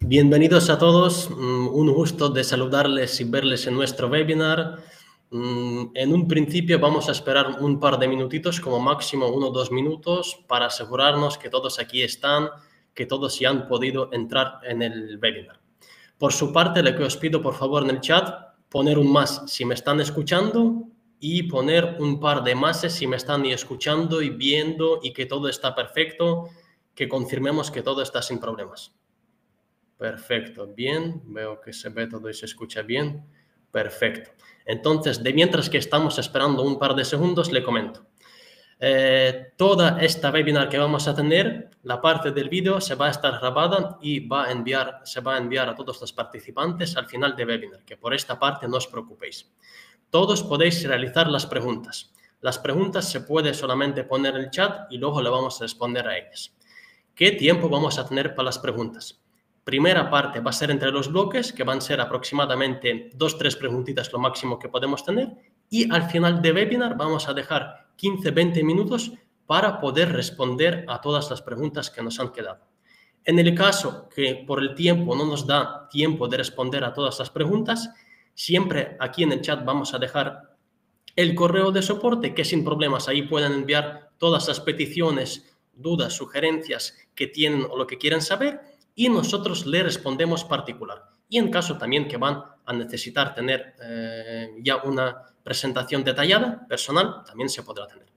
Bienvenidos a todos, un gusto de saludarles y verles en nuestro webinar. En un principio vamos a esperar un par de minutitos, como máximo 1 o 2 minutos, para asegurarnos que todos aquí están, que todos ya han podido entrar en el webinar. Por su parte, lo que os pido por favor en el chat, poner un más si me están escuchando y poner un par de máses si me están escuchando y viendo y que todo está perfecto, que confirmemos que todo está sin problemas. Perfecto, bien, veo que se ve todo y se escucha bien. Perfecto. Entonces, de mientras que estamos esperando un par de segundos, le comento. Toda esta webinar que vamos a tener, la parte del vídeo se va a estar grabada y se va a enviar a todos los participantes al final del webinar, que por esta parte no os preocupéis. Todos podéis realizar las preguntas. Las preguntas se puede solamente poner en el chat y luego le vamos a responder a ellas. ¿Qué tiempo vamos a tener para las preguntas? Primera parte va a ser entre los bloques, que van a ser aproximadamente 2-3 preguntitas lo máximo que podemos tener, y al final del webinar vamos a dejar 15-20 minutos para poder responder a todas las preguntas que nos han quedado. En el caso que por el tiempo no nos da tiempo de responder a todas las preguntas, siempre aquí en el chat vamos a dejar el correo de soporte, que sin problemas ahí pueden enviar todas las peticiones, dudas, sugerencias que tienen o lo que quieran saber, y nosotros le respondemos particular. Y en caso también que van a necesitar tener ya una presentación detallada, personal, también se podrá tener.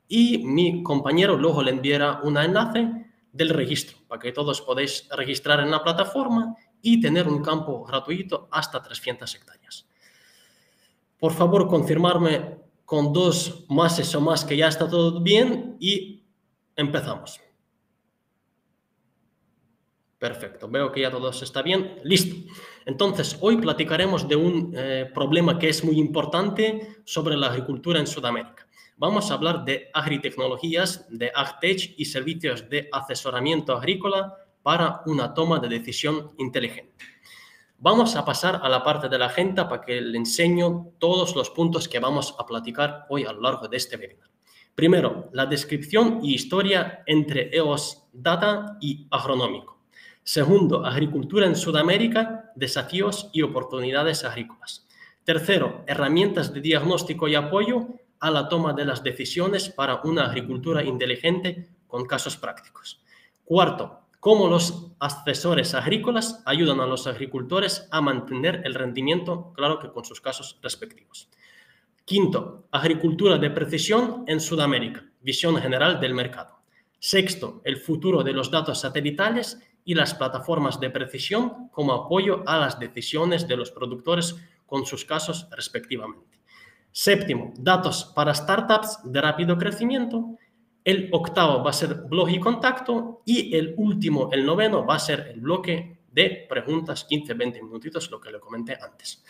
Y mi compañero luego le enviará un enlace del registro para que todos podéis registrar en la plataforma y tener un campo gratuito hasta 300 hectáreas. Por favor, confirmarme con 2 máses o más que ya está todo bien y empezamos. Perfecto, veo que ya todo está bien. Listo. Entonces, hoy platicaremos de un problema que es muy importante sobre la agricultura en Sudamérica. Vamos a hablar de agritecnologías, de AgTech y servicios de asesoramiento agrícola para una toma de decisión inteligente. Vamos a pasar a la parte de la agenda para que le enseño todos los puntos que vamos a platicar hoy a lo largo de este webinar. Primero, la descripción y historia entre EOS Data y agronómico. Segundo, agricultura en Sudamérica, desafíos y oportunidades agrícolas. Tercero, herramientas de diagnóstico y apoyo a la toma de las decisiones para una agricultura inteligente con casos prácticos. Cuarto, cómo los asesores agrícolas ayudan a los agricultores a mantener el rendimiento, claro que con sus casos respectivos. Quinto, agricultura de precisión en Sudamérica, visión general del mercado. Sexto, el futuro de los datos satelitales y las plataformas de precisión como apoyo a las decisiones de los productores con sus casos respectivamente. Séptimo, datos para startups de rápido crecimiento. El octavo va a ser blog y contacto y el último, el noveno, va a ser el bloque de preguntas, 15-20 minutitos, lo que le comenté antes.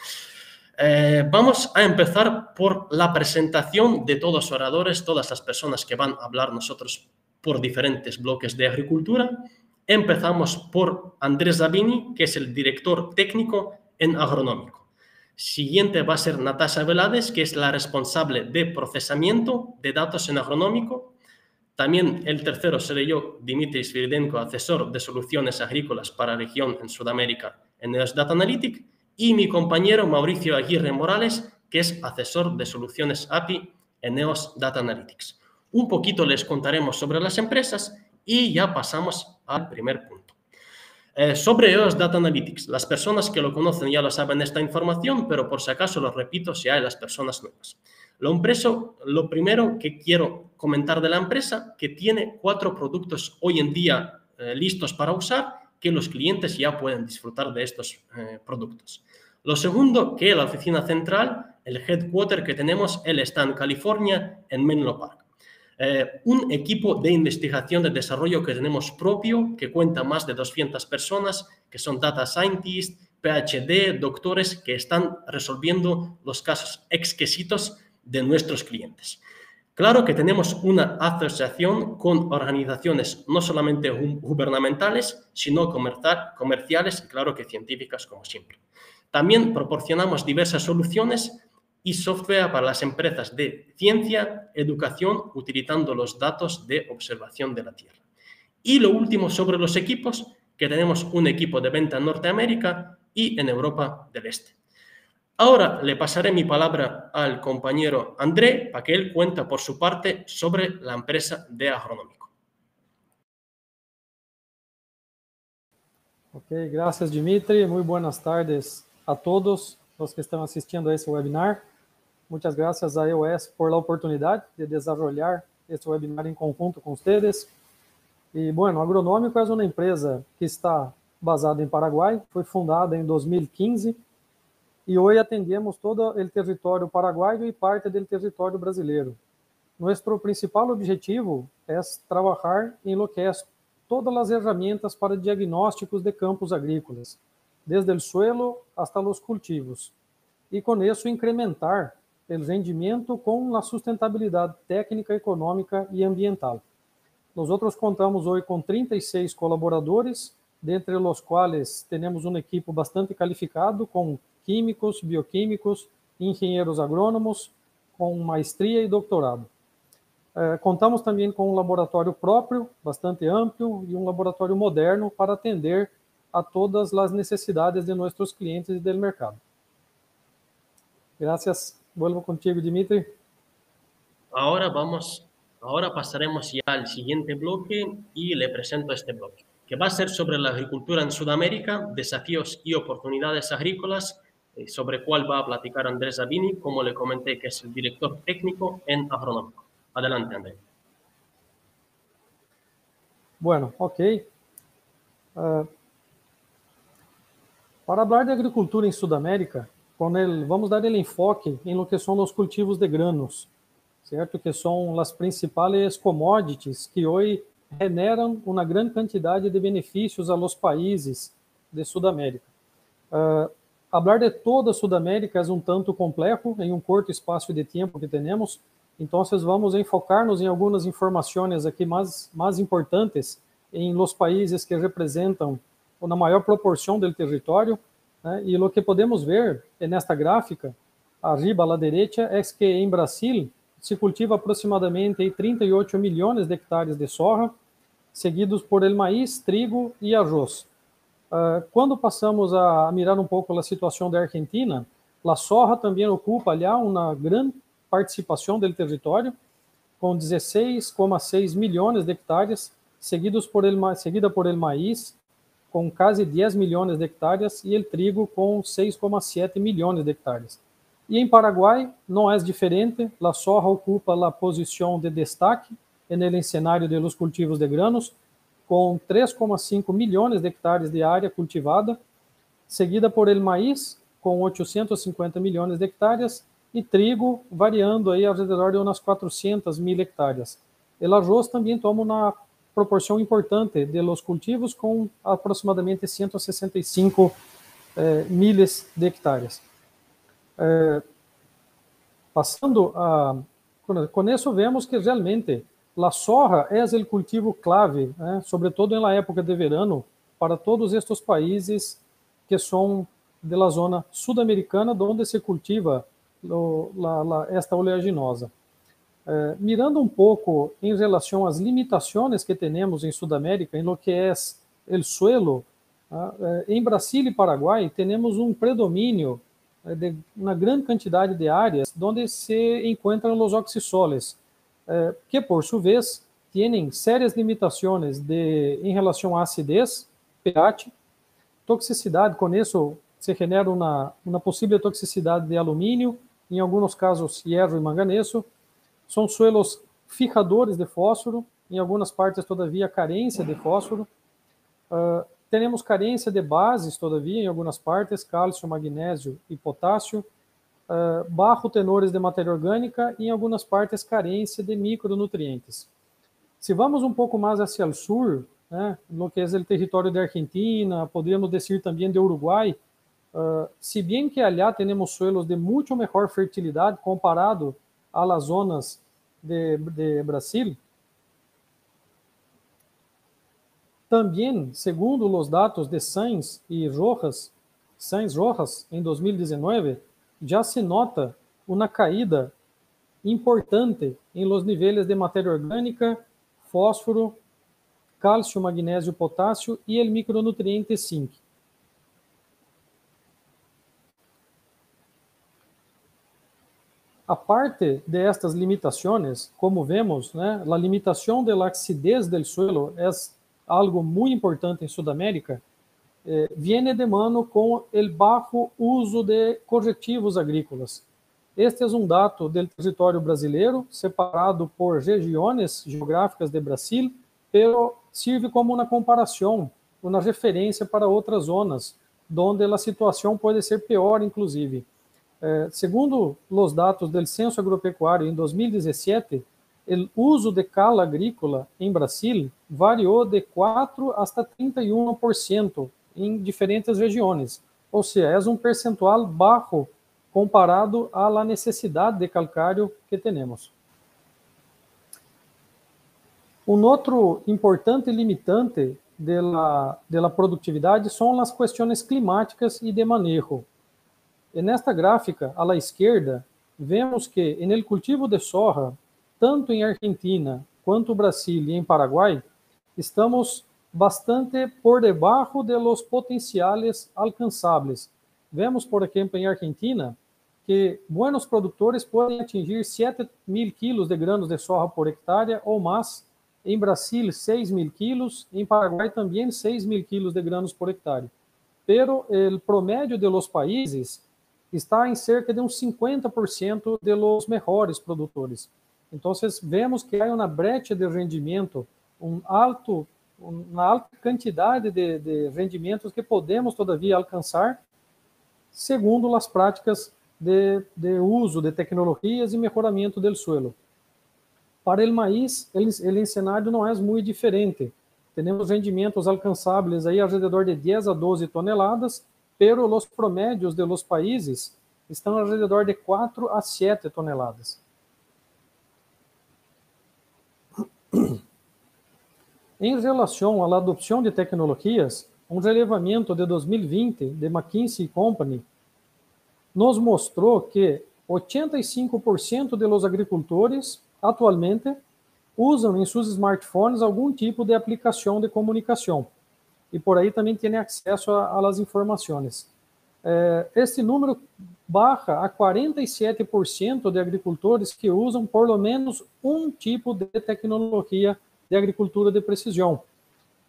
Vamos a empezar por la presentación de todos los oradores, todas las personas que van a hablar nosotros por diferentes bloques de agricultura. Empezamos por Andrés Zabini, que es el director técnico en agronómico. Siguiente va a ser Natasha Velades, que es la responsable de procesamiento de datos en agronómico. También el tercero seré yo, Dimitri Svirdenko, asesor de soluciones agrícolas para región en Sudamérica en EOS Data Analytics. Y mi compañero Mauricio Aguirre Morales, que es asesor de soluciones API en EOS Data Analytics. Un poquito les contaremos sobre las empresas y ya pasamos al primer punto. Sobre EOS Data Analytics, las personas que lo conocen ya lo saben esta información, pero por si acaso lo repito si hay las personas nuevas. Lo primero que quiero comentar de la empresa, que tiene 4 productos hoy en día listos para usar, que los clientes ya pueden disfrutar de estos productos. Lo segundo, que la oficina central, el headquarter que tenemos, él está en California, en Menlo Park. Un equipo de investigación de desarrollo que tenemos propio, que cuenta más de 200 personas, que son data scientists, PhD, doctores, que están resolviendo los casos exquisitos de nuestros clientes. Claro que tenemos una asociación con organizaciones no solamente gubernamentales, sino comerciales y claro que científicas como siempre. También proporcionamos diversas soluciones y software para las empresas de ciencia, educación, utilizando los datos de observación de la Tierra. Y lo último sobre los equipos, que tenemos un equipo de venta en Norteamérica y en Europa del Este. Ahora le pasaré mi palabra al compañero André para que él cuente por su parte sobre la empresa de Agronómico. Ok, gracias Dimitri, muy buenas tardes a todos los que están asistindo a esse webinar. Muchas gracias a EOS por la oportunidad de desarrollar este webinar em conjunto com vocês. E, bueno, Agronômico é uma empresa que está basada em Paraguai, foi fundada em 2015 e hoje atendemos todo o território paraguaio e parte do território brasileiro. Nosso principal objetivo é trabalhar em lo que é todas as ferramentas para diagnósticos de campos agrícolas, desde o suelo hasta os cultivos, e com isso incrementar o rendimento com a sustentabilidade técnica, econômica e ambiental. Nós contamos hoje com 36 colaboradores, dentre os quais temos um equipe bastante qualificado, com químicos, bioquímicos, engenheiros agrônomos, com maestria e doutorado. Contamos também com um laboratório próprio, bastante amplo, e um laboratório moderno para atender a todas as necessidades de nossos clientes e do mercado. Gracias. Vuelvo contigo, Dimitri. Ahora pasaremos ya al siguiente bloque y le presento este bloque, que va a ser sobre la agricultura en Sudamérica, desafíos y oportunidades agrícolas, sobre cuál va a platicar Andrés Sabini, como le comenté, que es el director técnico en Agronómico. Adelante, Andrés. Bueno, ok. Para falar de agricultura em Sudamérica, vamos dar enfoque em lo que são os cultivos de granos, certo? Que são as principais commodities que hoje generam uma grande quantidade de benefícios a los países de Sudamérica. Falar de toda a Sudamérica é tanto complexo em curto espaço de tempo que temos, então vamos enfocar-nos em algumas informações aqui mais importantes em los países que representam na maior proporção do território, né? E o que podemos ver nesta gráfica, arriba à direita, é que em Brasil se cultiva aproximadamente 38 milhões de hectares de soja, seguidos por el maíz, trigo e arroz. Quando passamos a mirar um pouco a situação da Argentina, a soja também ocupa ali uma grande participação do território, com 16,6 milhões de hectares, seguida por el maíz, com quase 10 milhões de hectares, e o trigo com 6,7 milhões de hectares. E em Paraguai não é diferente, a soja ocupa a posição de destaque no cenário de los cultivos de granos, com 3,5 milhões de hectares de área cultivada, seguida por el maíz, com 850 milhões de hectares, e trigo variando aí ao redor de umas 400 mil hectares. O arroz também toma uma proporção importante de los cultivos, com aproximadamente 165 milhas de hectares. Com isso vemos que realmente a soja é o cultivo clave, né, sobretudo na época de verano, para todos estes países que são da zona sul-americana, onde se cultiva esta oleaginosa. Mirando um pouco em relação às limitações que temos em Sudamérica, em lo que é o suelo, em Brasil e Paraguai temos um predomínio de uma grande quantidade de áreas onde se encontram os oxisoles, que por sua vez têm sérias limitações em relação à acidez, pH, toxicidade. Com isso se genera uma possível toxicidade de alumínio, em alguns casos hierro e manganeso. São suelos fijadores de fósforo, em algumas partes todavia carência de fósforo. Temos carência de bases todavia em algumas partes, cálcio, magnésio e potássio. Bajo tenores de matéria orgânica e em algumas partes carência de micronutrientes. Se vamos um pouco mais hacia o sul, né, no que é o território da Argentina, podemos dizer também de Uruguai, se bem que allá temos suelos de muito melhor fertilidade comparado a las zonas de Brasil, também, segundo os dados de Sainz Rojas, em 2019, já se nota uma caída importante em los níveis de matéria orgânica, fósforo cálcio, magnésio, potássio y el micronutriente zinc. Aparte de estas limitaciones, como vemos, la limitación de la acidez del suelo es algo muy importante en Sudamérica, viene de mano com o baixo uso de corretivos agrícolas. Este é um dato do território brasileiro, separado por regiões geográficas de Brasil, pero serve como uma comparação, uma referência para outras zonas, onde a situação pode ser pior, inclusive. Segundo os dados do Censo Agropecuário em 2017, o uso de cala agrícola em Brasil variou de 4% hasta 31% em diferentes regiões, ou seja, é um percentual baixo comparado à necessidade de calcário que temos. Um outro importante limitante da produtividade são as questões climáticas e de manejo. E nesta gráfica, à esquerda, vemos que no cultivo de soja, tanto em Argentina quanto Brasil e em Paraguai, estamos bastante por debaixo de los potenciales alcançáveis. Vemos, por exemplo, em Argentina, que buenos produtores podem atingir 7.000 quilos de granos de soja por hectare ou mais, em Brasil 6.000 quilos, em Paraguai também 6.000 quilos de granos por hectare. Pero o promédio de los países está em cerca de uns 50% de los mejores produtores. Então, vemos que há uma brecha de rendimento, uma alta quantidade de rendimentos que podemos, todavia, alcançar, segundo as práticas de uso de tecnologias e melhoramento do suelo. Para o maíz, o cenário não é muito diferente. Temos rendimentos alcançáveis aí ao redor de 10 a 12 toneladas, pero os promédios de los países estão ao redor de 4 a 7 toneladas. Em relação à adoção de tecnologias, um relevamento de 2020 de McKinsey Company nos mostrou que 85% dos agricultores atualmente usam em seus smartphones algum tipo de aplicação de comunicação e por aí também têm acesso às informações. Este número baixa a 47% de agricultores que usam por lo menos um tipo de tecnologia de agricultura de precisão.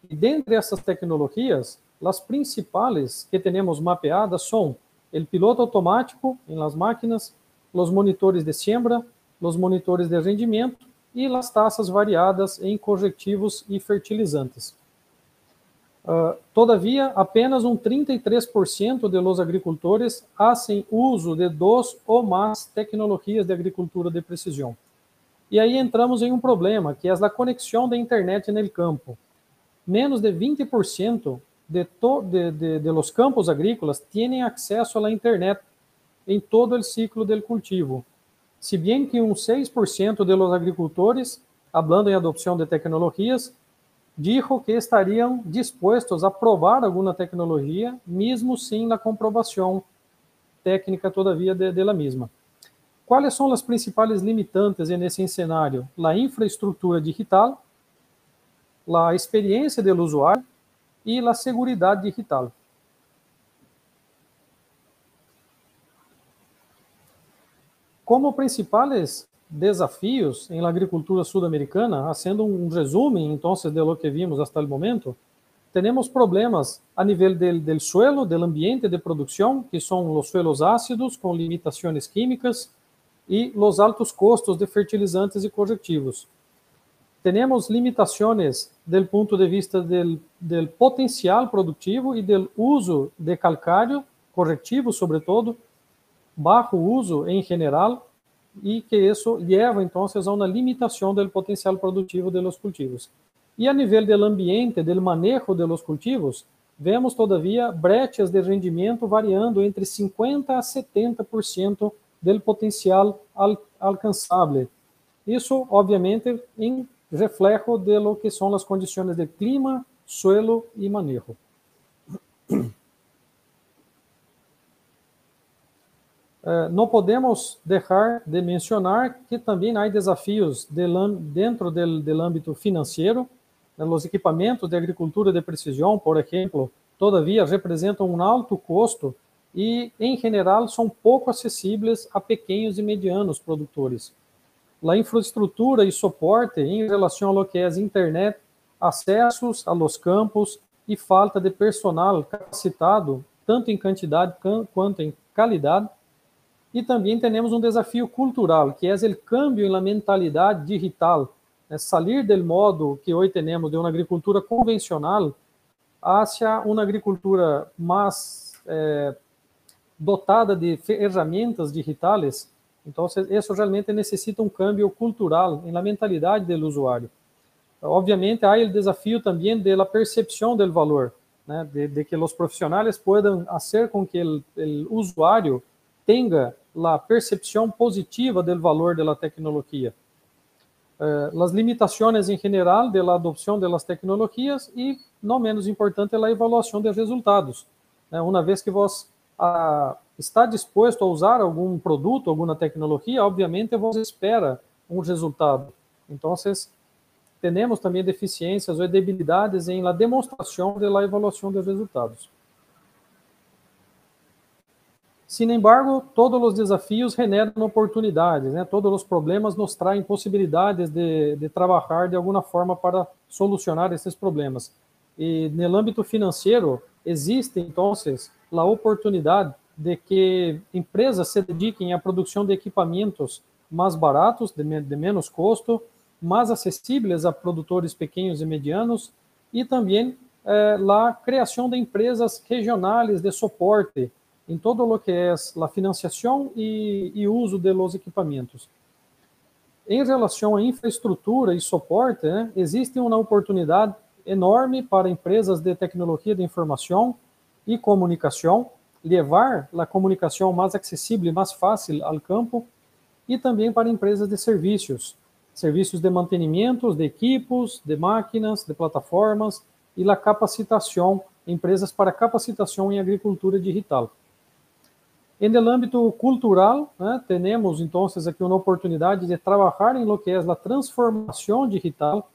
E dentre essas tecnologias, as principais que temos mapeadas são o piloto automático em las máquinas, os monitores de siembra, os monitores de rendimento e as taxas variadas em corretivos e fertilizantes. Todavia, apenas 33% de los agricultores fazem uso de 2 ou mais tecnologias de agricultura de precisão. E aí entramos em um problema, que é a conexão da internet no campo. Menos de 20% de los campos agrícolas têm acesso à internet em todo o ciclo do cultivo. Se bem que 6% de los agricultores, hablando em adoção de tecnologias, dijo que estariam dispostos a provar alguma tecnologia, mesmo sem a comprovação técnica todavia de la mesma. Quais são as principais limitantes nesse cenário? A infraestrutura digital, a experiência do usuário e a segurança digital. Como principais desafios em la agricultura sudamericana, haciendo um resumen entonces de lo que vimos hasta el momento, temos problemas a nível del suelo, del ambiente de produção, que são os suelos ácidos com limitações químicas e os altos custos de fertilizantes e corretivos. Temos limitações do ponto de vista del potencial produtivo e do uso de calcário, corretivo sobretudo, baixo uso em geral, e que isso leva, então, a uma limitação do potencial produtivo dos cultivos. E a nível do ambiente, do manejo dos cultivos, vemos, todavia, brechas de rendimento variando entre 50% a 70% do potencial alcançável. Isso, obviamente, em reflexo de lo que são as condições de clima, suelo e manejo. Não podemos deixar de mencionar que também há desafios dentro do âmbito financeiro, os equipamentos de agricultura de precisão, por exemplo, todavia representam um alto custo e, em geral, são pouco acessíveis a pequenos e medianos produtores. A infraestrutura e suporte em relação ao que é a internet, acessos a los campos e falta de personal capacitado, tanto em quantidade quanto em qualidade. E também temos um desafio cultural, que é o cambio na mentalidade digital, sair do modo que hoje temos de uma agricultura convencional hacia uma agricultura mais dotada de ferramentas digitais. Então, isso realmente necessita um cambio cultural na mentalidade do usuário. Obviamente, há o desafio também da percepção do valor, né, de que os profissionais possam fazer com que o usuário tenha a percepção positiva do valor da tecnologia. As limitações em geral da adoção das tecnologias e, não menos importante, a avaliação dos resultados. Uma vez que você está disposto a usar algum produto, alguma tecnologia, obviamente você espera um resultado. Então, temos também deficiências ou debilidades em la demonstração de la avaliação dos resultados. Sin embargo, todos os desafios generam oportunidades, né? Todos os problemas nos traem possibilidades de trabalhar de alguma forma para solucionar esses problemas. E no âmbito financeiro, existe, então, a oportunidade de que empresas se dediquem à produção de equipamentos mais baratos, de menos custo, mais acessíveis a produtores pequenos e medianos, e também a criação de empresas regionais de suporte em todo o que é a financiação e uso de los equipamentos. Em relação à infraestrutura e suporte, né, existe uma oportunidade enorme para empresas de tecnologia de informação e comunicação levar a comunicação mais acessível e mais fácil ao campo, e também para empresas de serviços de mantenimento de equipos, de máquinas, de plataformas, e a capacitação, empresas para capacitação em agricultura digital. En el âmbito cultural, né, temos, então, aqui uma oportunidade de trabalhar em lo que é a transformação digital,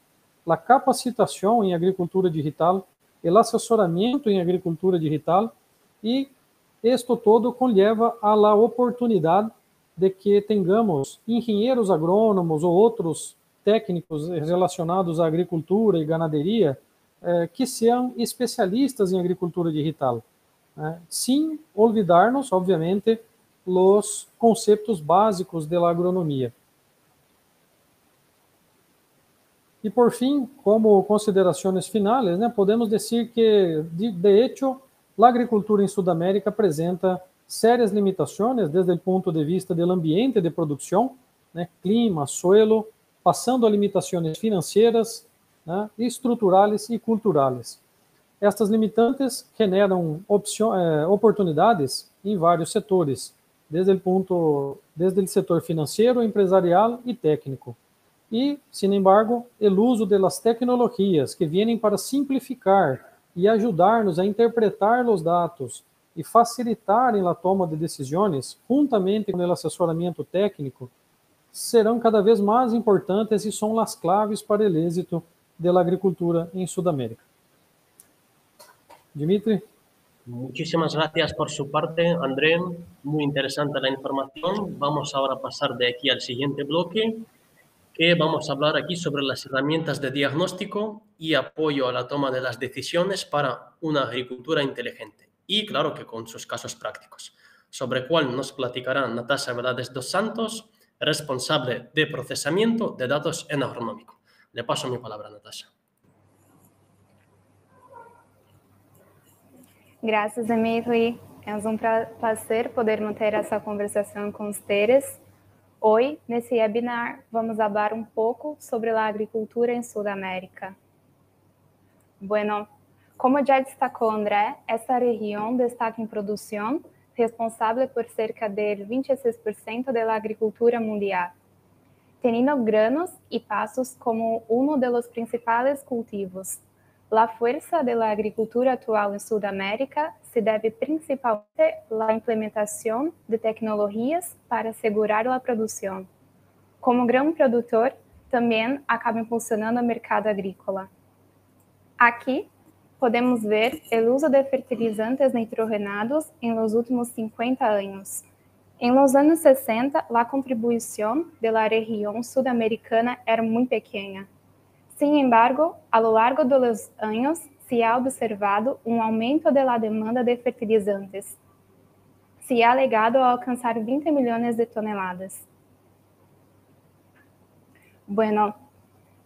a capacitação em agricultura digital, o assessoramento em agricultura digital, e isto todo conlleva a la oportunidade de que tenhamos engenheiros agrônomos ou outros técnicos relacionados à agricultura e ganaderia que sejam especialistas em agricultura digital. Sem olvidarnos, obviamente, os conceitos básicos da agronomia. E, por fim, como considerações finais, né, podemos dizer que, de hecho, a agricultura em Sudamérica apresenta sérias limitações desde o ponto de vista do ambiente de produção, né, clima, suelo, passando a limitações financeiras, né, estruturais e culturais. Estas limitantes generam oportunidades em vários setores, desde o setor financeiro, empresarial e técnico. E, sin embargo, o uso das tecnologias que vêm para simplificar e ajudar-nos a interpretar os dados e facilitarem a toma de decisões, juntamente com o assessoramento técnico, serão cada vez mais importantes e são as claves para o êxito da agricultura em Sudamérica. Dimitri. Muchísimas gracias por su parte, André. Muy interesante la información. Vamos ahora a pasar de aquí al siguiente bloque, que vamos a hablar aquí sobre las herramientas de diagnóstico y apoyo a la toma de las decisiones para una agricultura inteligente. Y claro que con sus casos prácticos, sobre cuál nos platicará Natasha Velázquez dos Santos, responsable de procesamiento de datos en agronómico. Le paso mi palabra, Natasha. Graças, Dimitri. É um prazer poder manter essa conversação com vocês. Hoje, nesse webinar, vamos falar um pouco sobre a agricultura em Sudamérica. Bueno, como já destacou André, essa região destaca em produção, responsável por cerca de 26% da agricultura mundial, tendo granos e pastos como um dos principais cultivos. A força da agricultura atual em Sudamérica se deve principalmente à implementação de tecnologias para assegurar a produção. Como grão produtor, também acaba impulsionando o mercado agrícola. Aqui podemos ver o uso de fertilizantes nitrogenados em los últimos 50 anos. Em los anos 60, a contribuição da região sudamericana era muito pequena. Sin embargo, a lo largo de los años se ha observado um aumento de la demanda de fertilizantes. Se ha llegado a alcançar 20 milhões de toneladas. Bueno,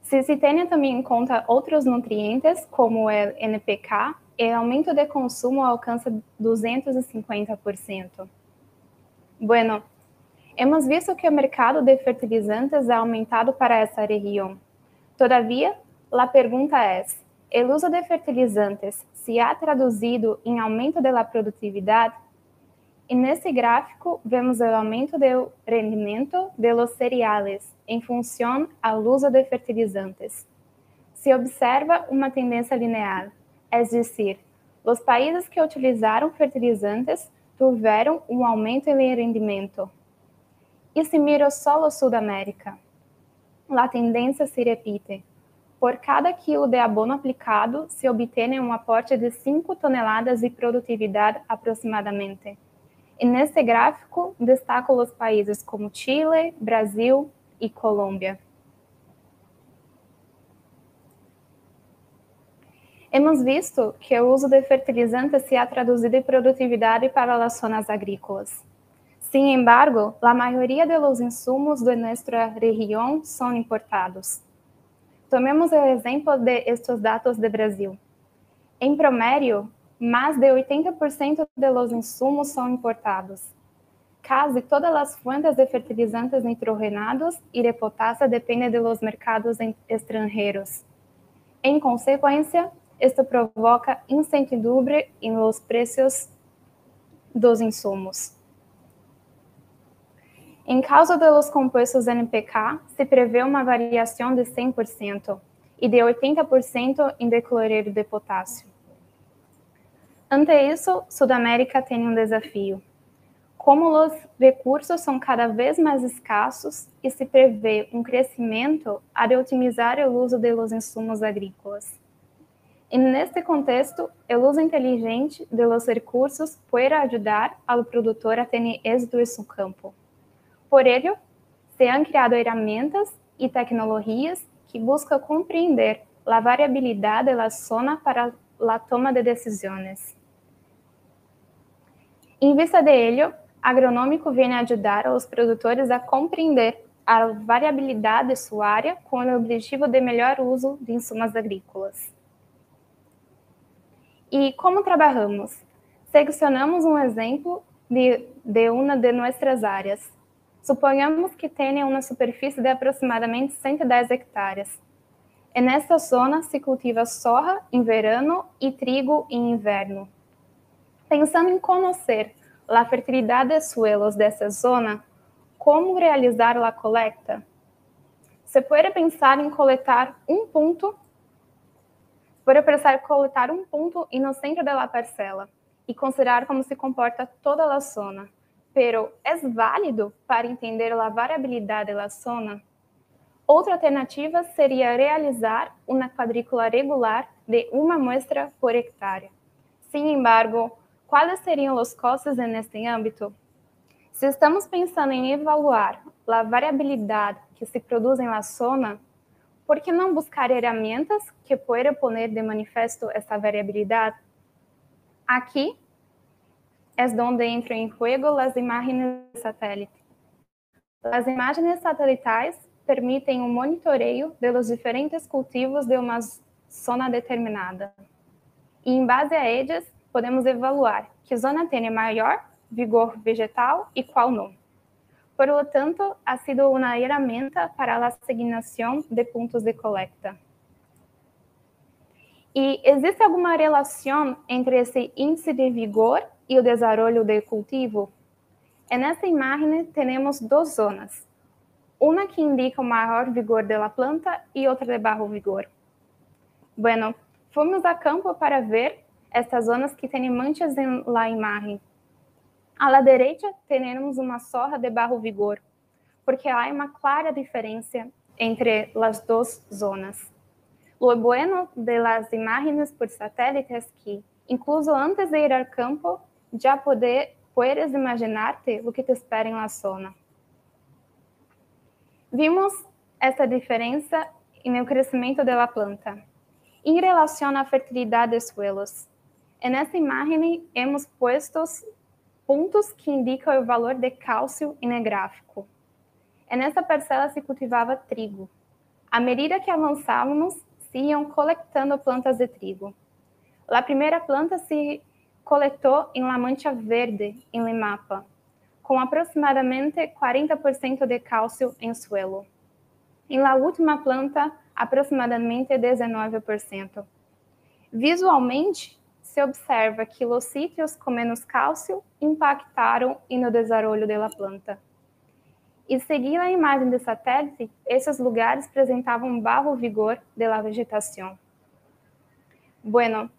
se tiene também em conta outros nutrientes, como o NPK, o aumento de consumo alcança 250%. Bueno, hemos visto que o mercado de fertilizantes ha aumentado para essa região. Todavia, a pergunta é: o uso de fertilizantes se ha traduzido em aumento da produtividade? E nesse gráfico, vemos o aumento do rendimento de los cereales em função ao uso de fertilizantes. Se observa uma tendência linear, é decir, os países que utilizaram fertilizantes tiveram um aumento em rendimento. E se miro só a Sudamérica, a tendência se repite. Por cada quilo de abono aplicado, se obtém um aporte de 5 toneladas de produtividade aproximadamente. E neste gráfico, destaco os países como Chile, Brasil e Colômbia. Hemos visto que o uso de fertilizantes se ha traduzido em produtividade para as zonas agrícolas. Sin embargo, a maioria de los insumos de nossa região são importados. Tomemos o exemplo de estes dados de Brasil. Em promédio, mais de 80% de los insumos são importados. Quase todas as fontes de fertilizantes nitrogenados e de potássio dependem de los mercados estrangeiros. Em consequência, isto provoca incertidumbre em los precios dos insumos. Em caso de los compostos NPK, se prevê uma variação de 100% e de 80% em decloreiro de potássio. Ante isso, Sudamérica tem um desafio. Como os recursos são cada vez mais escassos e se prevê um crescimento, há de otimizar o uso de los insumos agrícolas. E neste contexto, o uso inteligente de los recursos pode ajudar ao produtor a ter êxito em seu campo. Por ello, se han criado ferramentas e tecnologias que buscam compreender a variabilidade da zona para a toma de decisões. Em vista de ello, agronômico vem ajudar os produtores a compreender a variabilidade de sua área com o objetivo de melhor uso de insumos agrícolas. E como trabalhamos? Selecionamos um exemplo de uma de nossas áreas. Suponhamos que tenha uma superfície de aproximadamente 110 hectares. E nesta zona se cultiva soja em verano e trigo em inverno. Pensando em conhecer a fertilidade de suelos dessa zona, como realizar a coleta? Se pode pensar em coletar um ponto e no centro da parcela e considerar como se comporta toda a zona. Pero é válido para entender a variabilidade da zona? Outra alternativa seria realizar uma quadrícula regular de uma muestra por hectare. Sin embargo, quais seriam os custos neste âmbito? Se estamos pensando em evaluar a variabilidade que se produz na zona, por que não buscar ferramentas que possam pôr de manifesto essa variabilidade? Aqui é onde entram em jogo as imagens de satélite. As imagens satelitais permitem um monitoreio dos diferentes cultivos de uma zona determinada. E, em base a eles, podemos avaliar que zona tem maior vigor vegetal e qual não. Por lo tanto, ha sido uma ferramenta para a asignação de pontos de coleta. E existe alguma relação entre esse índice de vigor e o desenvolvimento do cultivo? Nessa imagem, temos duas zonas. Uma que indica o maior vigor da planta e outra de baixo vigor. Bueno, fomos a campo para ver estas zonas que têm manchas na imagem. À la direita, temos uma soja de baixo vigor, porque há uma clara diferença entre as duas zonas. Lo bueno de las imágenes por satélite es que, incluso antes de ir al campo, ya puedes imaginarte lo que te espera en la zona. Vimos esta diferença en el crecimiento de la planta. En relación a fertilidad de suelos, en esta imagen hemos puesto pontos que indicam o valor de cálcio en el gráfico. En esta parcela se cultivava trigo. À medida que avançávamos, se iam coletando plantas de trigo. A primeira planta se coletou em La Mancha Verde, em Limapa, com aproximadamente 40% de cálcio em suelo. Em la última planta, aproximadamente 19%. Visualmente, se observa que os sítios com menos cálcio impactaram no desenvolvimento da planta. E seguindo a imagem de satélite, esses lugares apresentavam um baixo vigor da vegetação. Bueno,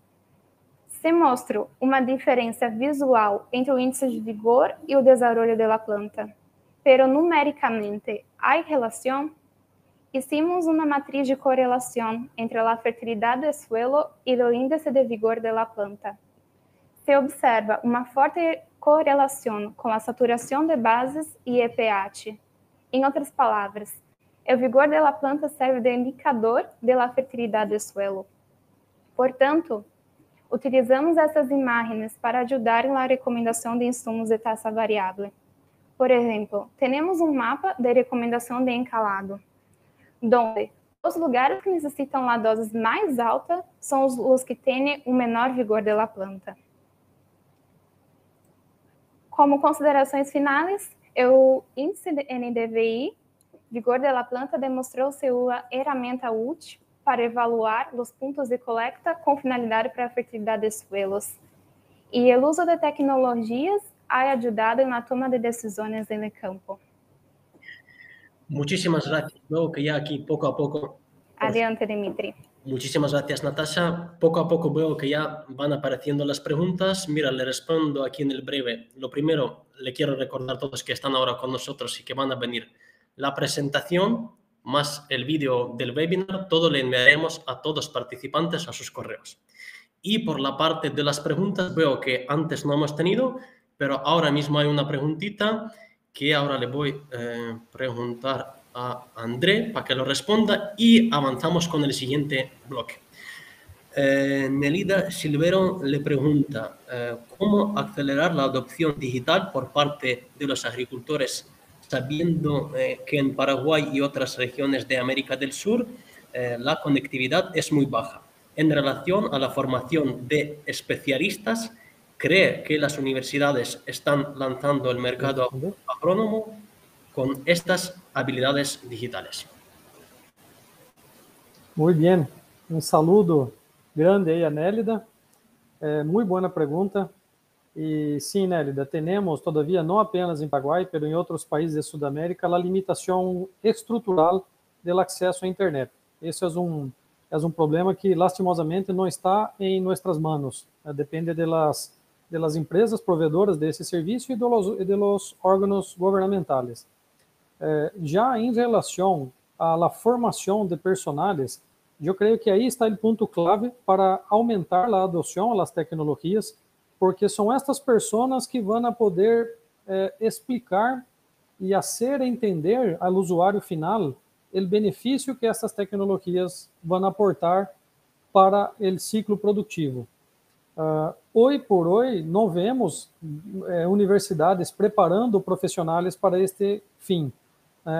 se mostra uma diferença visual entre o índice de vigor e o desenvolvimento da planta, pero numericamente há relação. Hicimos uma matriz de correlação entre a fertilidade do suelo e o índice de vigor da planta. Se observa uma forte correlação com a saturação de bases e o pH. Em outras palavras, o vigor da planta serve de indicador da fertilidade do suelo. Portanto, utilizamos essas imagens para ajudar na recomendação de insumos de taxa variável. Por exemplo, temos um mapa de recomendação de encalado, onde os lugares que necessitam a dose mais alta são os que têm o menor vigor da planta. Como considerações finais, o índice de NDVI, vigor da planta, demonstrou ser uma ferramenta útil para evaluar os pontos de coleta com finalidade para a fertilidade de suelos. E o uso de tecnologias ha ajudado na toma de decisões no campo. Muchísimas gracias. Veo que ya aquí poco a poco... Adelante, Dimitri. Muchísimas gracias, Natasha. Poco a poco veo que ya van apareciendo las preguntas. Mira, le respondo aquí en el breve. Lo primero, le quiero recordar a todos que están ahora con nosotros y que van a venir la presentación más el vídeo del webinar. Todo le enviaremos a todos participantes a sus correos. Y por la parte de las preguntas, veo que antes no hemos tenido, pero ahora mismo hay una preguntita que ahora le voy a preguntar a André para que lo responda y avanzamos con el siguiente bloque. Nelida Silvero le pregunta ¿cómo acelerar la adopción digital por parte de los agricultores, sabiendo que en Paraguay y otras regiones de América del Sur la conectividad es muy baja? En relación a la formación de especialistas, ¿cree que las universidades están lanzando el mercado agrónomo con estas habilidades digitales? Muy bien, un saludo grande aí a Nélida, muito boa pergunta. E sim, Nélida, temos todavia, não apenas em Paraguai, mas em outros países de Sudamérica, a limitação estrutural do acesso à internet. Esse é um problema que, lastimosamente, não está em nossas mãos. Depende das empresas provedoras desse serviço e dos órgãos governamentais. Já em relação à formação de personagens, eu creio que aí está o ponto clave para aumentar a adoção às tecnologias, porque são estas pessoas que vão poder explicar e hacer entender ao usuário final o benefício que essas tecnologias vão aportar para o ciclo produtivo. Hoje por hoje, não vemos universidades preparando profissionais para este fim,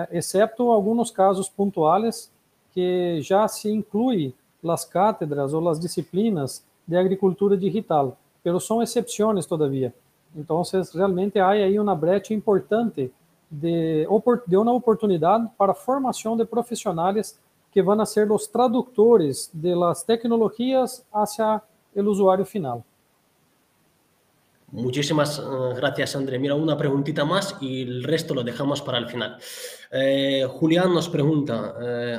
exceto alguns casos pontuais que já se inclui as cátedras ou as disciplinas de agricultura digital, mas são exceções todavia. Então, realmente há aí uma brecha importante de uma oportunidade para a formação de profissionais que vão ser os tradutores das tecnologias hacia o usuário final. Muchísimas gracias, André. Mira, una preguntita más y el resto lo dejamos para el final. Julián nos pregunta,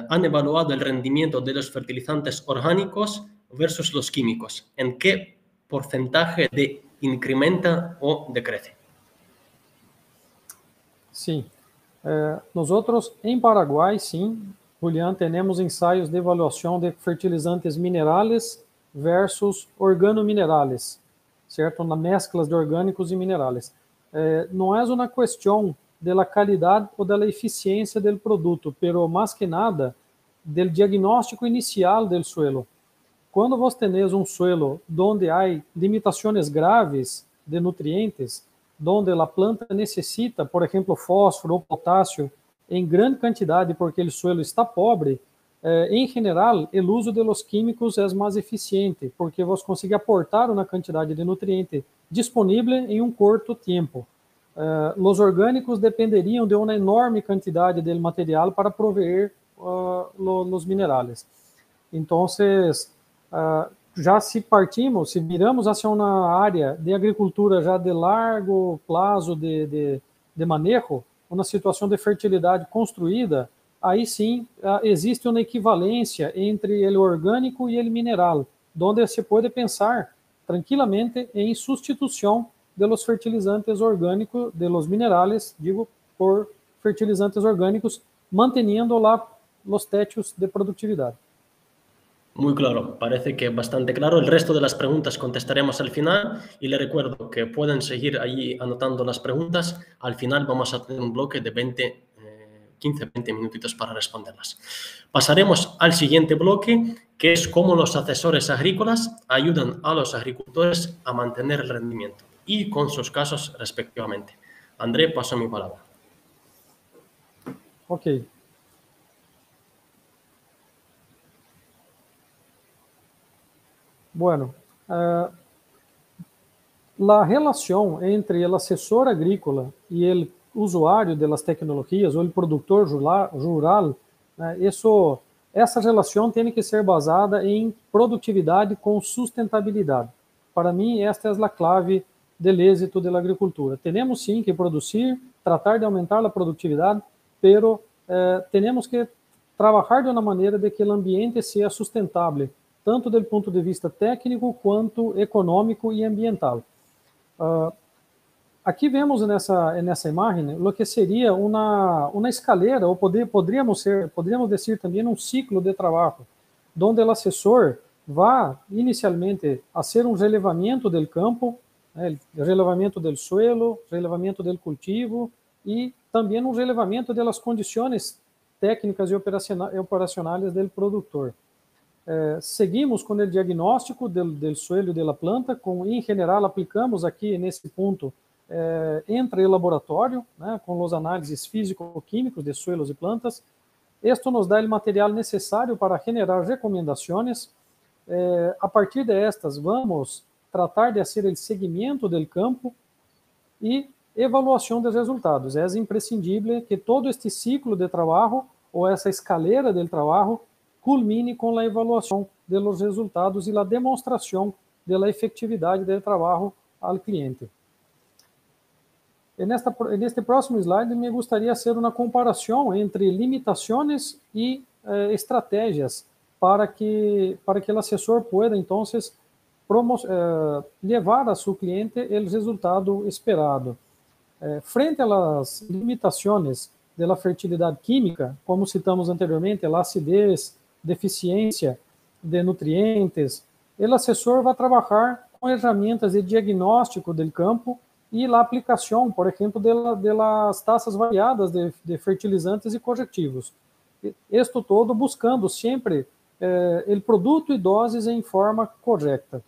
¿han evaluado el rendimiento de los fertilizantes orgánicos versus los químicos? ¿En qué porcentaje incrementa o decrece? Sim. Nós, em Paraguai, sim, Julián, tenemos ensaios de evaluação de fertilizantes minerales versus organominerales, certo? Na mesclas de orgânicos e minerales. Não é uma questão da qualidade ou da eficiência do produto, pero mais que nada, do diagnóstico inicial do suelo. Quando você tem suelo onde há limitações graves de nutrientes, onde a planta necessita, por exemplo, fósforo ou potássio em grande quantidade porque o suelo está pobre, em geral, o uso de los químicos é mais eficiente, porque você consegue aportar uma quantidade de nutriente disponível em um curto tempo. Os orgânicos dependeriam de uma enorme quantidade de material para proveer os minerais. Então, já se viramos hacia uma área de agricultura já de largo prazo de manejo, uma situação de fertilidade construída, aí sim existe uma equivalência entre o orgânico e o mineral, onde se pode pensar tranquilamente em substituição de los fertilizantes orgânicos, de los minerales, digo, por fertilizantes orgânicos, manteniendo lá los techos de productividade. Muy claro, parece que bastante claro. El resto de las preguntas contestaremos al final y le recuerdo que pueden seguir allí anotando las preguntas. Al final vamos a tener un bloque de 15-20 minutitos para responderlas. Pasaremos al siguiente bloque, que es cómo los asesores agrícolas ayudan a los agricultores a mantener el rendimiento y con sus casos respectivamente. André, paso mi palabra. Ok. Bueno, a relação entre o assessor agrícola e o usuário das tecnologias, ou o produtor rural, essa relação tem que ser basada em produtividade com sustentabilidade. Para mim, esta é a clave do êxito da agricultura. Temos sim que produzir, tratar de aumentar a produtividade, pero temos que trabalhar de uma maneira de que o ambiente seja sustentável, tanto do ponto de vista técnico quanto econômico e ambiental. Aqui vemos nessa imagem o que seria uma escalera, ou poderíamos dizer também um ciclo de trabalho, onde o assessor vai inicialmente a ser um relevamento do campo, relevamento do suelo, relevamento do cultivo e também um relevamento das condições técnicas e operacionais do produtor. Seguimos com o diagnóstico do suelo e da planta, em geral aplicamos aqui nesse ponto entre o laboratório, com os análises físico-químicos de suelos e plantas. Isto nos dá o material necessário para generar recomendações. A partir destas, vamos tratar de fazer o seguimento do campo e avaliação dos resultados. É imprescindível que todo este ciclo de trabalho, ou essa escalera de trabalho, culmine com a avaliação dos resultados e a demonstração da efetividade do trabalho ao cliente. Neste próximo slide, me gostaria de fazer uma comparação entre limitações e estratégias para que o assessor pueda, então, levar a seu cliente o resultado esperado. Frente às limitações da fertilidade química, como citamos anteriormente, a acidez, deficiência de nutrientes, o assessor vai trabalhar com ferramentas de diagnóstico do campo e a aplicação, por exemplo, das taxas variadas de fertilizantes e corretivos. Isto todo buscando sempre o produto e doses em forma correta.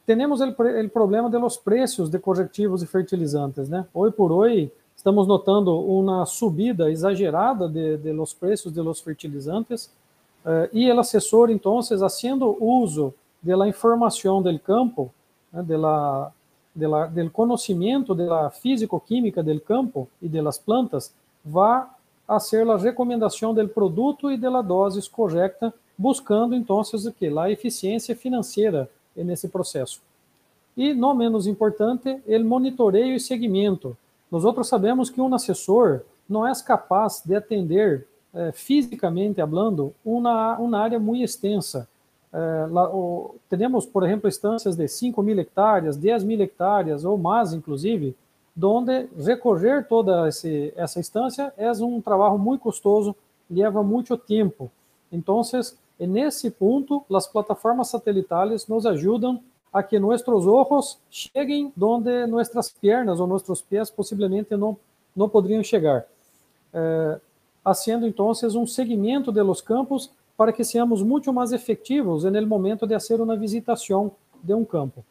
Temos o problema dos preços de corretivos e fertilizantes, Hoje por hoje, estamos notando uma subida exagerada de los preços de los fertilizantes e o assessor, então, haciendo uso da informação do campo, do conhecimento da físico-química do campo e das plantas, vai fazer a recomendação do produto e da dose correta, buscando, então, a eficiência financeira nesse processo. E, não menos importante, o monitoreio e seguimento. Nós outros sabemos que um assessor não é capaz de atender, fisicamente falando, uma área muito extensa. Temos, por exemplo, instâncias de 5.000 hectares, 10.000 hectares ou mais, inclusive, donde recorrer toda essa instância é um trabalho muito custoso, leva muito tempo. Então, nesse ponto, as plataformas satelitais nos ajudam a que nossos olhos cheguem onde nossas pernas ou nossos pés possivelmente não poderiam chegar, haciendo então um seguimento de los campos para que seamos muito mais efetivos no momento de fazer uma visitação de um campo.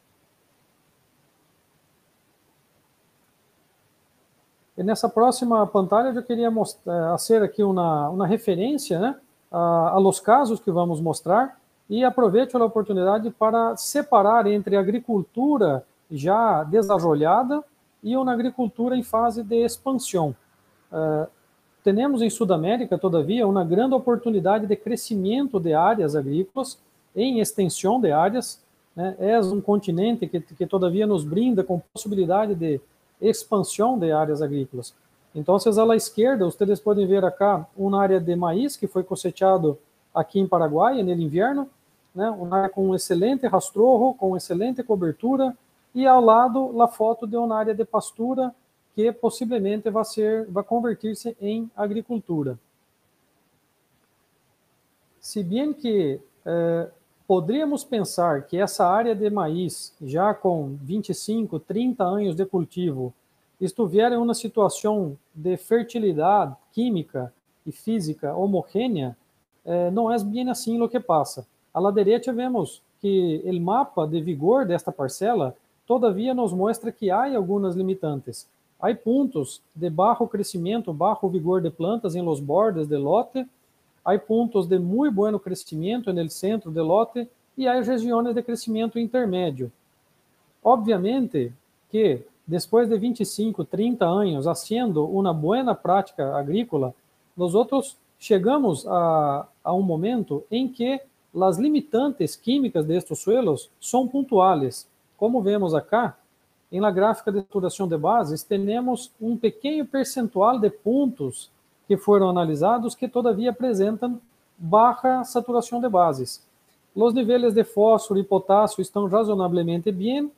E nessa próxima pantalla eu queria fazer aqui uma referência, né, a los casos que vamos mostrar, e aproveito a oportunidade para separar entre a agricultura já desenvolvida e uma agricultura em fase de expansão. Temos em Sudamérica, todavia, uma grande oportunidade de crescimento de áreas agrícolas, em extensão de áreas, né? É um continente que todavia nos brinda com possibilidade de expansão de áreas agrícolas. Então, à esquerda, vocês podem ver acá uma área de maíz que foi cosechado aqui em Paraguai, no inverno, né? Uma área com um excelente rastrojo, com excelente cobertura, e ao lado, a foto de uma área de pastura que possivelmente vai convertir-se em agricultura. Se bem que poderíamos pensar que essa área de maíz, já com 25, 30 anos de cultivo, estivesse em uma situação de fertilidade química e física homogênea, não é bem assim o que passa. À la direita vemos que o mapa de vigor desta parcela todavia nos mostra que há algumas limitantes. Há pontos de baixo crescimento, baixo vigor de plantas em los bordes de lote, há pontos de muito bom crescimento no centro de lote e há regiões de crescimento intermédio. Obviamente que depois de 25, 30 anos haciendo uma boa prática agrícola, nós outros chegamos a um momento em que as limitantes químicas destes suelos são pontuais. Como vemos acá, em la gráfica de saturação de bases, temos um pequeno percentual de pontos que foram analisados que todavia apresentam baixa saturação de bases. Os níveis de fósforo e potássio estão razoavelmente bem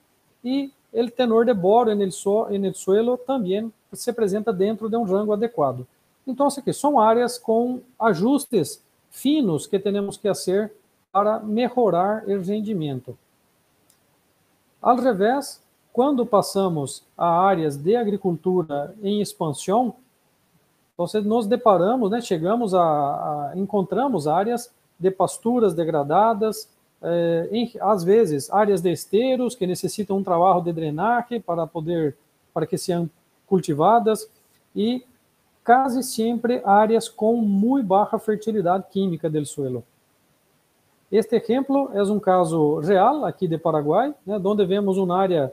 e o tenor de boro no suelo também se apresenta dentro de um rango adequado. Então, aqui são áreas com ajustes finos que temos que fazer para melhorar o rendimento. Ao revés, quando passamos a áreas de agricultura em expansão, então nos deparamos, né, encontramos áreas de pasturas degradadas, às vezes áreas de esteiros que necessitam um trabalho de drenagem para que sejam cultivadas, e quase sempre áreas com muito baixa fertilidade química do suelo. Este exemplo é um caso real aqui de Paraguai, né, onde vemos uma área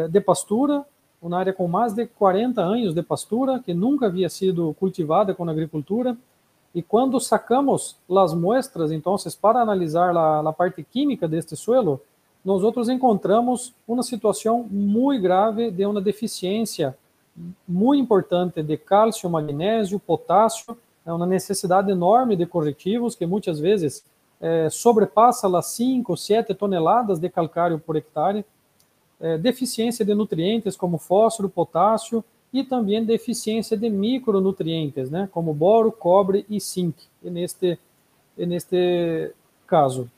de pastura, uma área com mais de 40 anos de pastura, que nunca havia sido cultivada com agricultura, e quando sacamos as muestras, então, para analisar a parte química deste suelo, nós outros encontramos uma situação muito grave de uma deficiência muito importante de cálcio, magnésio, potássio, uma necessidade enorme de corretivos, que muitas vezes sobrepassa as 5, 7 toneladas de calcário por hectare, deficiência de nutrientes como fósforo, potássio, e também deficiência de micronutrientes, né, como boro, cobre e zinc, neste caso.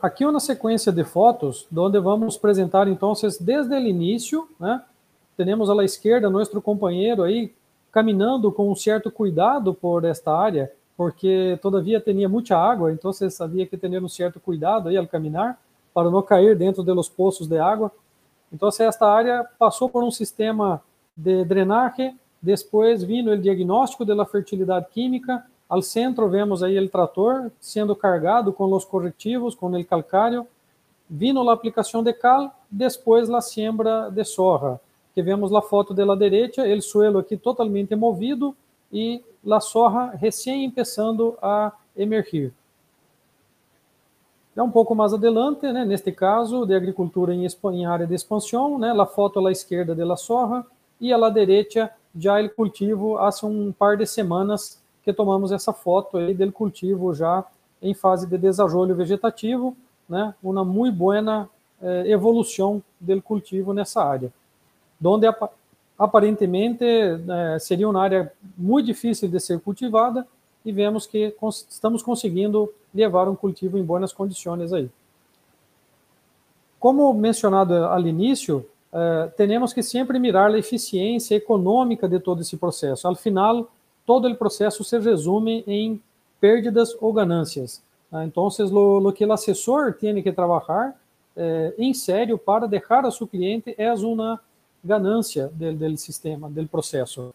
Aqui uma sequência de fotos, onde vamos apresentar, então, desde o início, né, temos à esquerda nosso companheiro aí, caminhando com um certo cuidado por esta área, porque todavia tinha muita água, então você sabia que ter um certo cuidado aí ao caminhar, para não cair dentro dos poços de água. Então, esta área passou por um sistema de drenagem, depois vino o diagnóstico da fertilidade química, ao centro vemos aí o trator sendo cargado com os corretivos, com o calcário, vino a aplicação de cal, depois a siembra de soja, que vemos a foto da direita, o suelo aqui totalmente movido e a soja recém começando a emergir. Um pouco mais adelante, né, neste caso, de agricultura em área de expansão, né, a foto à esquerda da soja e à direita já o cultivo há um par de semanas que tomamos essa foto aí do cultivo já em fase de desenvolvimento vegetativo, né, uma muito boa evolução do cultivo nessa área, onde aparentemente seria uma área muito difícil de ser cultivada, e vemos que estamos conseguindo levar um cultivo em boas condições aí. Como mencionado ao início, temos que sempre mirar a eficiência econômica de todo esse processo. Al final, todo o processo se resume em pérdidas ou ganâncias. Então, o que o assessor tem que trabalhar em sério para deixar a seu cliente é uma ganância do sistema, do processo.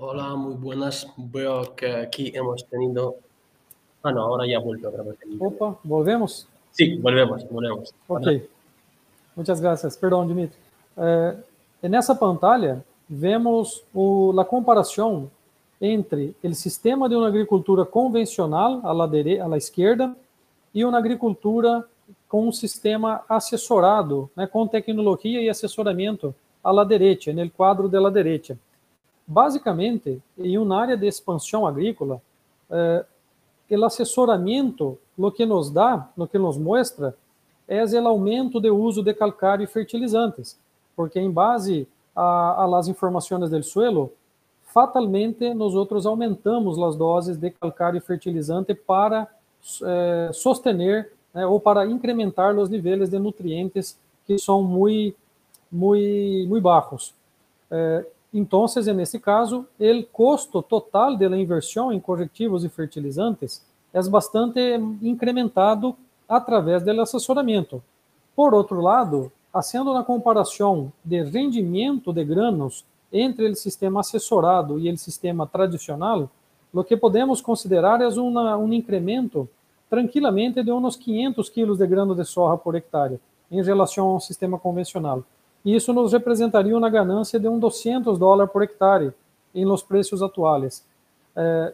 Hola, muy buenas. Veo que aquí hemos tenido... Ah, no, ahora ya vuelto otra vez. Opa, volvemos? Sí, volvemos. Ok. Muchas gracias. Perdão, Dimitri. Nessa pantalla, vemos a comparação entre o sistema de uma agricultura convencional, à la esquerda, e uma agricultura com um sistema assessorado, né, com tecnologia e assessoramento à la derecha, no quadro da direita. Basicamente, em uma área de expansão agrícola, o assessoramento, o que nos mostra, é o aumento do uso de calcário e fertilizantes, porque em base a las informações do suelo, fatalmente nós aumentamos as doses de calcário e fertilizante para sostener, né, ou para incrementar os níveis de nutrientes que são muito baixos. Então, nesse caso, o custo total da inversão em corretivos e fertilizantes é bastante incrementado através do assessoramento. Por outro lado, fazendo uma comparação de rendimento de granos entre o sistema assessorado e o sistema tradicional, o que podemos considerar é um incremento tranquilamente de uns 500 quilos de grano de soja por hectare, em relação ao sistema convencional. E isso nos representaria uma ganância de $200 por hectare em los preços atuais.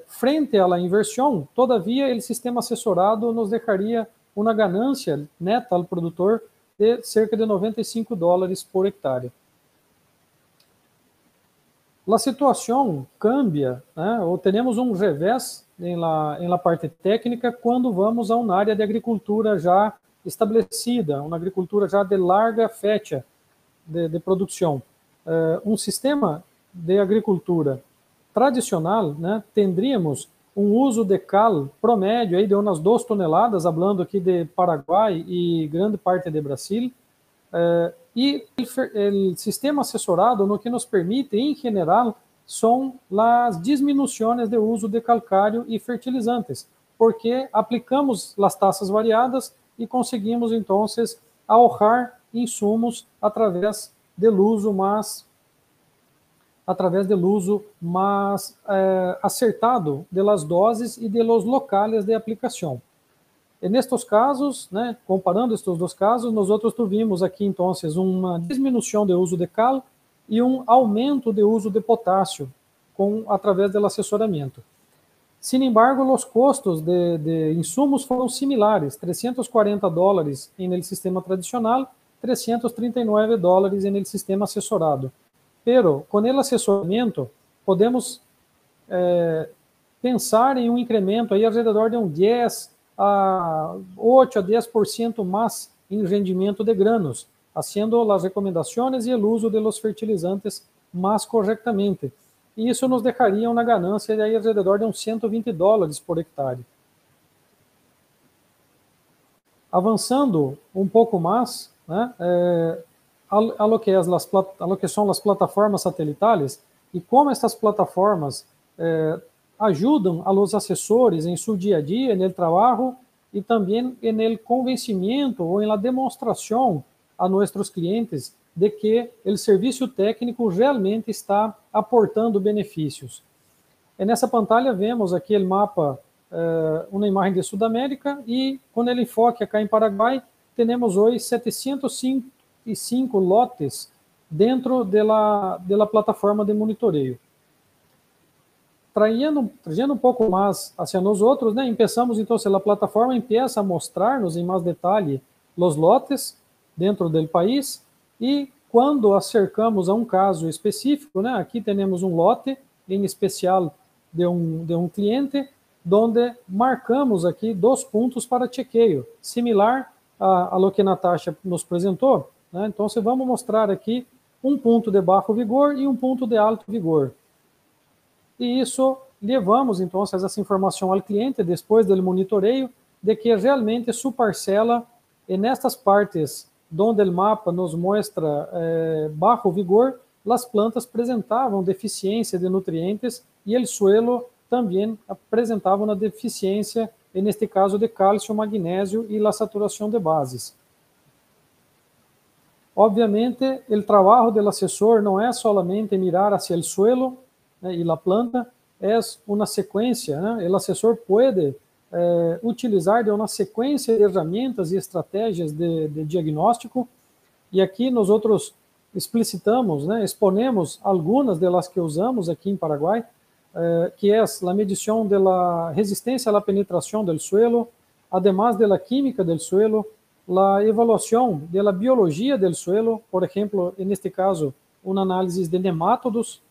Frente à inversão, todavia, o sistema assessorado nos deixaria uma ganância neta ao produtor de cerca de $95 por hectare. A situação cambia, né, ou temos um revés em la parte técnica quando vamos a uma área de agricultura já estabelecida, uma agricultura já de larga fecha de produção. Um sistema de agricultura tradicional, né, teríamos um uso de cal promédio aí de umas 2 toneladas, falando aqui de Paraguai e grande parte de Brasil, e o sistema assessorado, no que nos permite, em geral, são as diminuições de uso de calcário e fertilizantes, porque aplicamos as taxas variadas e conseguimos, então, ahorrar insumos através do uso mais acertado das doses e de los locais de aplicação. E nestes casos, né, comparando estes dois casos, nós tivemos aqui, então, uma diminuição de uso de cal e um aumento de uso de potássio através do assessoramento. Sin embargo, os custos de insumos foram similares, $340 no sistema tradicional, $339 no sistema assessorado. Pero, com o assessoramento, podemos pensar em um incremento aí ao redor de 8 a 10% mais em rendimento de granos, haciendo as recomendações e o uso de los fertilizantes mais corretamente. E isso nos deixaria uma ganância de aí ao redor de uns $120 por hectare. Avançando um pouco mais, né, a lo que são as plataformas satelitais e como estas plataformas ajudam a los assessores em seu dia a dia, no trabalho e também no convencimento ou na demonstração a nossos clientes de que o serviço técnico realmente está aportando benefícios. E nessa pantalla vemos aqui o mapa, uma imagem de Sudamérica e com o enfoque acá em Paraguai, temos hoje 705 lotes dentro da plataforma de monitoreio. Trazendo um pouco mais hacia nós outros, né, começamos então, a plataforma começa a mostrar-nos em mais detalhe os lotes dentro do país e quando acercamos a um caso específico, né, aqui temos um lote, em especial de um cliente, onde marcamos aqui 2 pontos para chequeio, similar a lo que Natasha nos apresentou, né? Então, vamos mostrar aqui um ponto de baixo vigor e um ponto de alto vigor. E isso levamos, então, essa informação ao cliente, depois do monitoreio, de que realmente sua parcela, e nestas partes onde o mapa nos mostra baixo vigor, as plantas apresentavam deficiência de nutrientes e o suelo também apresentava uma deficiência, neste caso, de cálcio, magnésio e a saturação de bases. Obviamente, o trabalho do assessor não é solamente mirar hacia o suelo, né, e a planta, é uma sequência, né? O assessor pode utilizar de uma sequência de ferramentas e estratégias de diagnóstico, e aqui nós outros explicitamos, né, exponemos algumas delas que usamos aqui em Paraguai, que é a medição da resistência à penetração do suelo, además da química do suelo, a avaliação da biologia do suelo, por exemplo, neste caso, uma análise de nemátodos,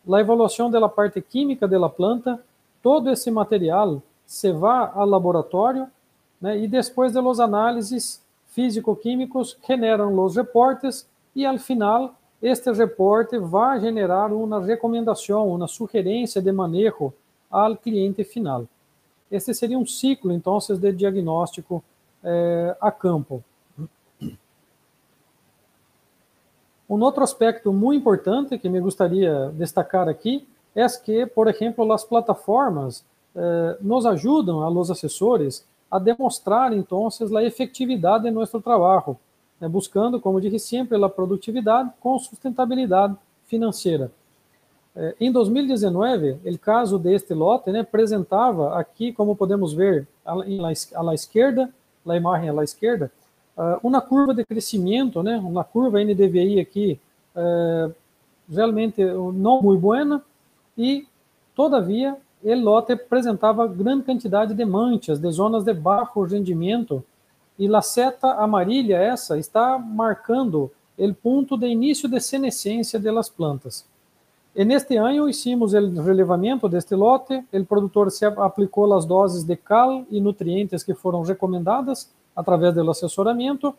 a avaliação da parte química da planta. Todo esse material se vai ao laboratório, né, e depois das análises físico-químicos generam os reportes e, ao final, este reporte vai generar uma recomendação, uma sugerência de manejo ao cliente final. Este seria um ciclo, então, de diagnóstico a campo. Um outro aspecto muito importante que me gostaria de destacar aqui é que, por exemplo, as plataformas nos ajudam a los assessores a demonstrar, então, a efetividade de nosso trabalho, buscando, como disse sempre, a produtividade com sustentabilidade financeira. Em 2019, o caso deste lote, né, apresentava aqui, como podemos ver à esquerda, a imagem à esquerda, uma curva de crescimento, né, uma curva NDVI aqui realmente não muito boa, e, todavia, o lote apresentava grande quantidade de manchas, de zonas de baixo rendimento, e a seta amarilla essa está marcando o ponto de início de senescência das plantas. E neste ano hicimos o relevamento deste lote, o produtor se aplicou as doses de cal e nutrientes que foram recomendadas através do assessoramento,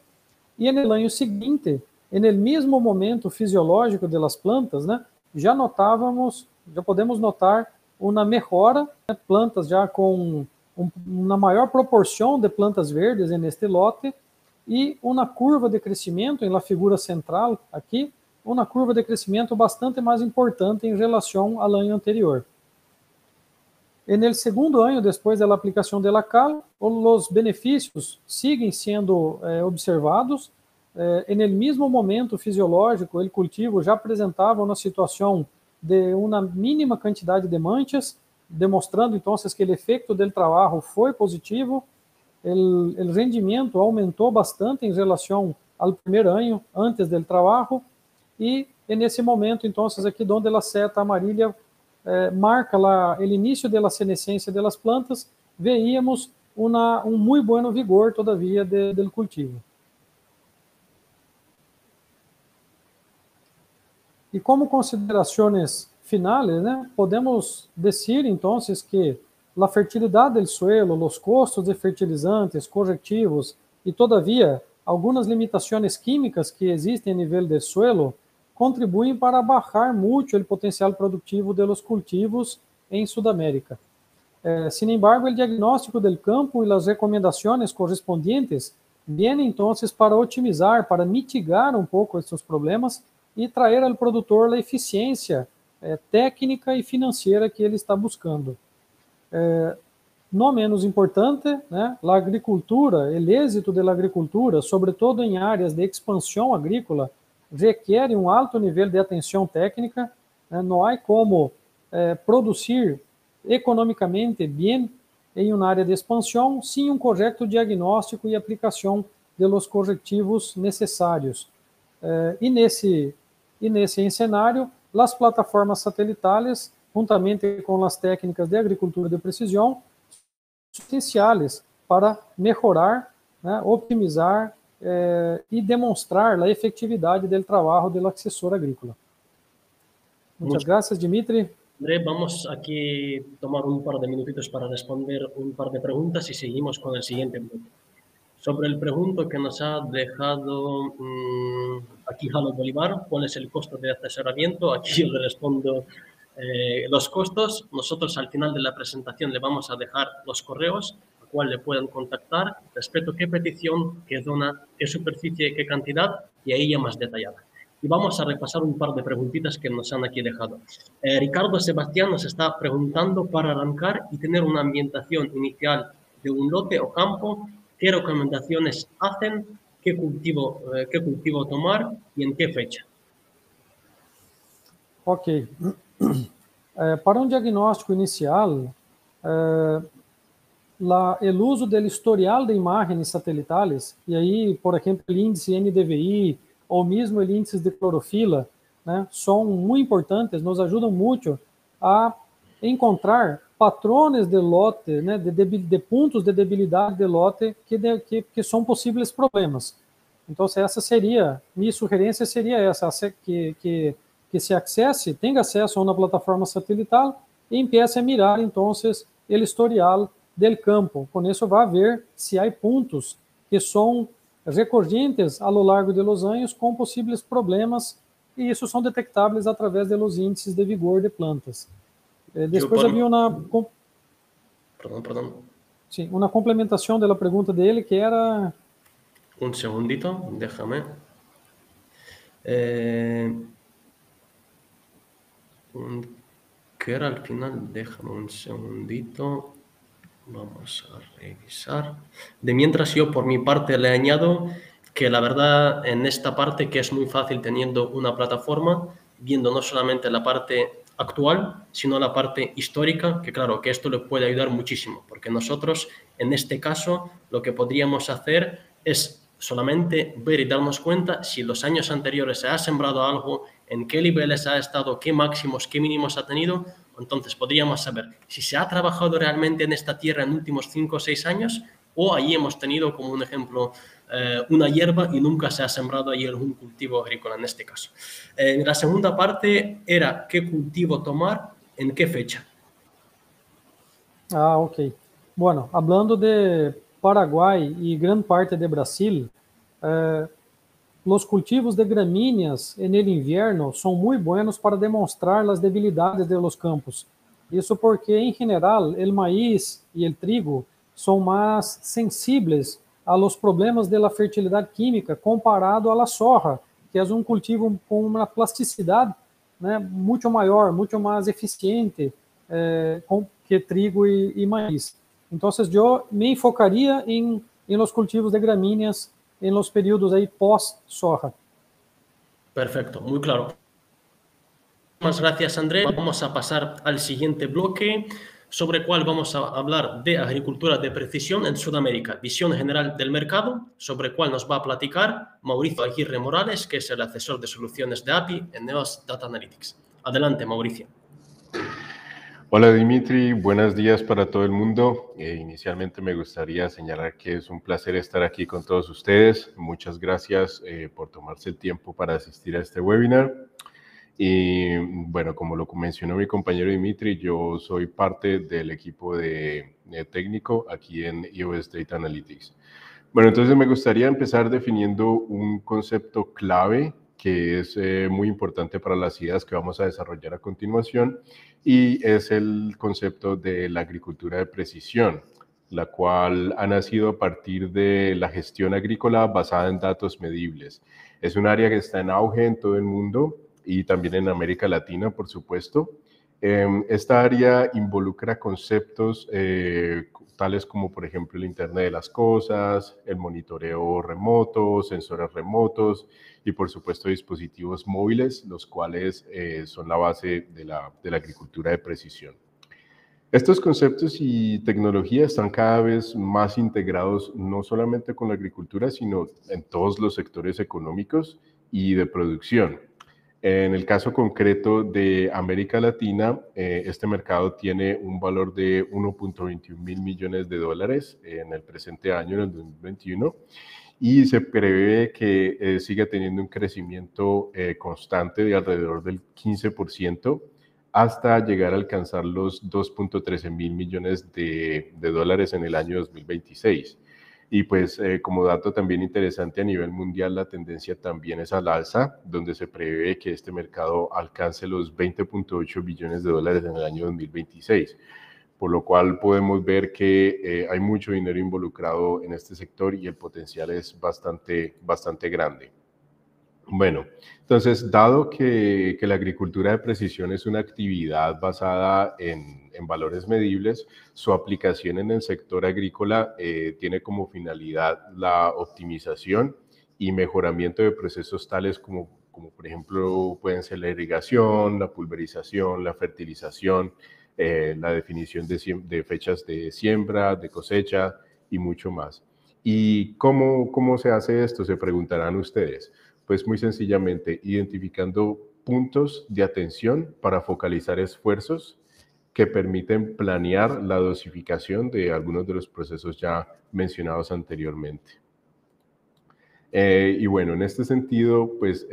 e no ano seguinte, no mesmo momento fisiológico das plantas, né, já podemos notar uma melhora, né, plantas já com uma maior proporção de plantas verdes neste lote, e uma curva de crescimento, na figura central aqui, uma curva de crescimento bastante mais importante em relação ao ano anterior. E no segundo ano, depois da aplicação da cal, os benefícios seguem sendo observados. E no mesmo momento fisiológico, o cultivo já apresentava uma situação de uma mínima quantidade de manchas, demonstrando então que o efeito do trabalho foi positivo. O rendimento aumentou bastante em relação ao primeiro ano antes do trabalho, e nesse momento, então, aqui onde a seta amarilla marca lá o início da senescência das plantas, veíamos um muito bom vigor, todavia, do cultivo. E como considerações finais, né, podemos dizer, então, que a fertilidade do suelo, os custos de fertilizantes, corretivos e, todavia, algumas limitações químicas que existem a nível do suelo contribuem para baixar muito o potencial produtivo dos cultivos em Sudamérica. Sin embargo, o diagnóstico do campo e as recomendações correspondientes vêm, então, para otimizar, para mitigar um pouco esses problemas e trazer ao produtor a eficiência técnica e financeira que ele está buscando. Não menos importante, né, a agricultura, o êxito da agricultura, sobretudo em áreas de expansão agrícola, requer um alto nível de atenção técnica. Não há como produzir economicamente bem em uma área de expansão sem um correto diagnóstico e aplicação de los corretivos necessários. E nesse cenário, as plataformas satelitais, juntamente com as técnicas de agricultura de precisão, são essenciais para melhorar, né, optimizar e demonstrar a efetividade do trabalho do assessor agrícola. Muitas graças, Dimitri. André, vamos aquí a tomar un par de minutitos para responder un par de preguntas y seguimos con el siguiente bloque. Sobre el pregunto que nos ha dejado aquí Jalo Bolívar, ¿cuál es el costo de asesoramiento? Aquí yo le respondo los costos. Nosotros al final de la presentación le vamos a dejar los correos a cual le puedan contactar respecto a qué petición, qué zona, qué superficie, qué cantidad y ahí ya más detallada. Y vamos a repasar un par de preguntitas que nos han aquí dejado. Ricardo Sebastián nos está preguntando para arrancar y tener una ambientación inicial de un lote o campo, qué recomendaciones hacen, qué cultivo tomar y en qué fecha. Ok. Para um diagnóstico inicial, o uso do historial de imagens satelitales, e aí, por exemplo, o índice NDVI ou mesmo o índice de clorofila, né, são muito importantes, nos ajudam muito a encontrar patrones de lote, né, de pontos de debilidade de lote que são possíveis problemas. Então, essa seria, minha sugerência seria essa, que se acesse, tenha acesso a uma plataforma satelital e empiece a mirar, então, o historial del campo. Com isso, vai ver se há pontos que são recorrentes ao largo de los anos com possíveis problemas, e isso são detectáveis através de los índices de vigor de plantas. Depois havia uma... Perdón. Sim, uma complementação da pergunta dele, que era... Un segundito, déjame. ¿Qué era al final? Déjame un segundito. Vamos a revisar. De mientras yo por mi parte le añado que la verdad en esta parte que es muy fácil teniendo una plataforma, viendo no solamente la parte actual, sino la parte histórica, que claro, que esto le puede ayudar muchísimo, porque nosotros en este caso lo que podríamos hacer es solamente ver y darnos cuenta si los años anteriores se ha sembrado algo, en qué niveles ha estado, qué máximos, qué mínimos ha tenido. Entonces podríamos saber si se ha trabajado realmente en esta tierra en los últimos 5 o 6 años o allí hemos tenido como un ejemplo una hierba y nunca se ha sembrado allí algún cultivo agrícola en este caso. La segunda parte era qué cultivo tomar, en qué fecha. Ah, ok. Bueno, hablando de Paraguay y gran parte de Brasil, los cultivos de gramíneas en el invierno son muy buenos para demostrar las debilidades de los campos. Isso porque, em geral, o maíz e o trigo são mais sensíveis a los problemas de la fertilidade química comparado a la soja, que é um cultivo com uma plasticidade, né, muito maior, muito mais eficiente que trigo e maíz. Então, eu me enfocaria em los cultivos de gramíneas en los períodos ahí post-soja. Perfecto, muy claro. Muchas gracias, André. Vamos a pasar al siguiente bloque, sobre el cual vamos a hablar de agricultura de precisión en Sudamérica, visión general del mercado, sobre el cual nos va a platicar Mauricio Aguirre Morales, que es el asesor de soluciones de API en Neos Data Analytics. Adelante, Mauricio. Hola Dimitri, buenos días para todo el mundo. Inicialmente me gustaría señalar que es un placer estar aquí con todos ustedes. Muchas gracias por tomarse el tiempo para asistir a este webinar. Y bueno, como lo mencionó mi compañero Dimitri, yo soy parte del equipo de técnico aquí en EOS Data Analytics. Bueno, entonces me gustaría empezar definiendo un concepto clave que es muy importante para las ideas que vamos a desarrollar a continuación, y es el concepto de la agricultura de precisión, la cual ha nacido a partir de la gestión agrícola basada en datos medibles. Es un área que está en auge en todo el mundo y también en América Latina, por supuesto. Esta área involucra conceptos tales como, por ejemplo, el Internet de las Cosas, el monitoreo remoto, sensores remotos y, por supuesto, dispositivos móviles, los cuales son la base de la agricultura de precisión. Estos conceptos y tecnologías están cada vez más integrados no solamente con la agricultura, sino en todos los sectores económicos y de producción. En el caso concreto de América Latina, este mercado tiene un valor de 1.21 mil millones de dólares en el presente año, en el 2021, y se prevé que siga teniendo un crecimiento constante de alrededor del 15% hasta llegar a alcanzar los 2.13 mil millones de dólares en el año 2026. Y pues como dato también interesante a nivel mundial, la tendencia también es al alza, donde se prevé que este mercado alcance los 20.8 billones de dólares en el año 2026. Por lo cual podemos ver que hay mucho dinero involucrado en este sector y el potencial es bastante grande. Bueno, entonces, dado que la agricultura de precisión es una actividad basada en valores medibles, su aplicación en el sector agrícola tiene como finalidad la optimización y mejoramiento de procesos tales como por ejemplo pueden ser la irrigación, la pulverización, la fertilización, la definición de fechas de siembra, de cosecha y mucho más. ¿Y cómo se hace esto? Se preguntarán ustedes. Pues muy sencillamente identificando puntos de atención para focalizar esfuerzos que permiten planear la dosificación de algunos de los procesos ya mencionados anteriormente. Y bueno, en este sentido, pues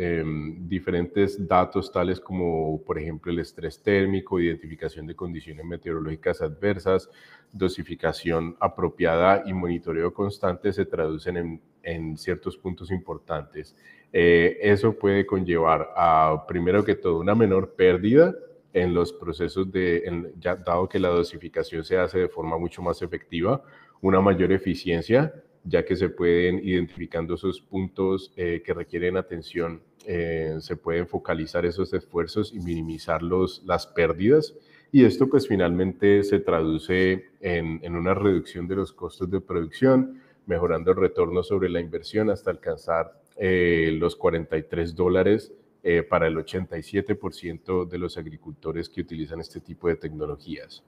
diferentes datos tales como, por ejemplo, el estrés térmico, identificación de condiciones meteorológicas adversas, dosificación apropiada y monitoreo constante se traducen en ciertos puntos importantes. Eso puede conllevar a, primero que todo, una menor pérdida en los procesos ya dado que la dosificación se hace de forma mucho más efectiva, una mayor eficiencia, ya que se pueden identificando esos puntos que requieren atención, se pueden focalizar esos esfuerzos y minimizar las pérdidas. Y esto pues finalmente se traduce en una reducción de los costos de producción, mejorando el retorno sobre la inversión hasta alcanzar los $43 para el 87% de los agricultores que utilizan este tipo de tecnologías.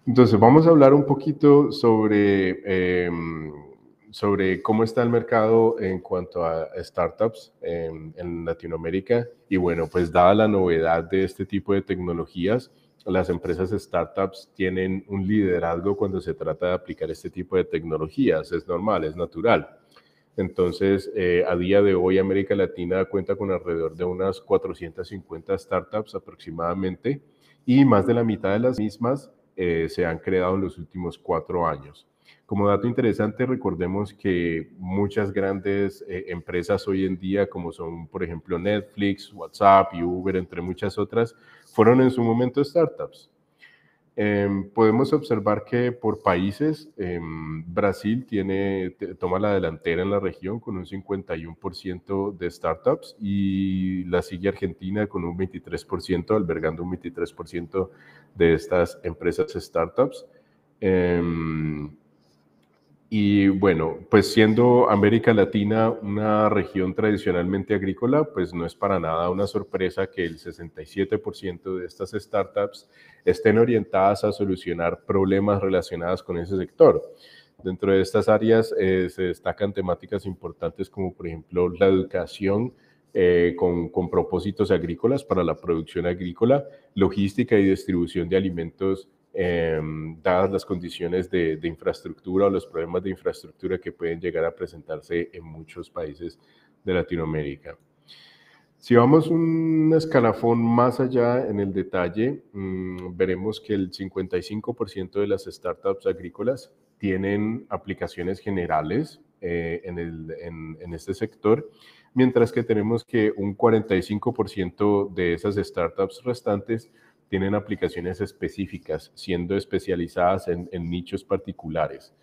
Entonces, vamos a hablar un poquito sobre cómo está el mercado en cuanto a startups en Latinoamérica. Y bueno, pues dada la novedad de este tipo de tecnologías, las empresas startups tienen un liderazgo cuando se trata de aplicar este tipo de tecnologías. Es normal, es natural. Entonces, a día de hoy, América Latina cuenta con alrededor de unas 450 startups aproximadamente, y más de la mitad de las mismas se han creado en los últimos 4 años. Como dato interesante, recordemos que muchas grandes empresas hoy en día, como son, por ejemplo, Netflix, WhatsApp y Uber, entre muchas otras, fueron en su momento startups. Podemos observar que por países, Brasil toma la delantera en la región con un 51% de startups y la sigue Argentina con un 23%, albergando un 23% de estas empresas startups. Y bueno, pues siendo América Latina una región tradicionalmente agrícola, pues no es para nada una sorpresa que el 67% de estas startups estén orientadas a solucionar problemas relacionados con ese sector. Dentro de estas áreas se destacan temáticas importantes como por ejemplo la educación con propósitos agrícolas para la producción agrícola, logística y distribución de alimentos dadas las condiciones de infraestructura o los problemas de infraestructura que pueden llegar a presentarse en muchos países de Latinoamérica. Si vamos un escalafón más allá en el detalle, veremos que el 55% de las startups agrícolas tienen aplicaciones generales en este sector, mientras que tenemos que un 45% de esas startups restantes tienen aplicaciones específicas, siendo especializadas en nichos particulares.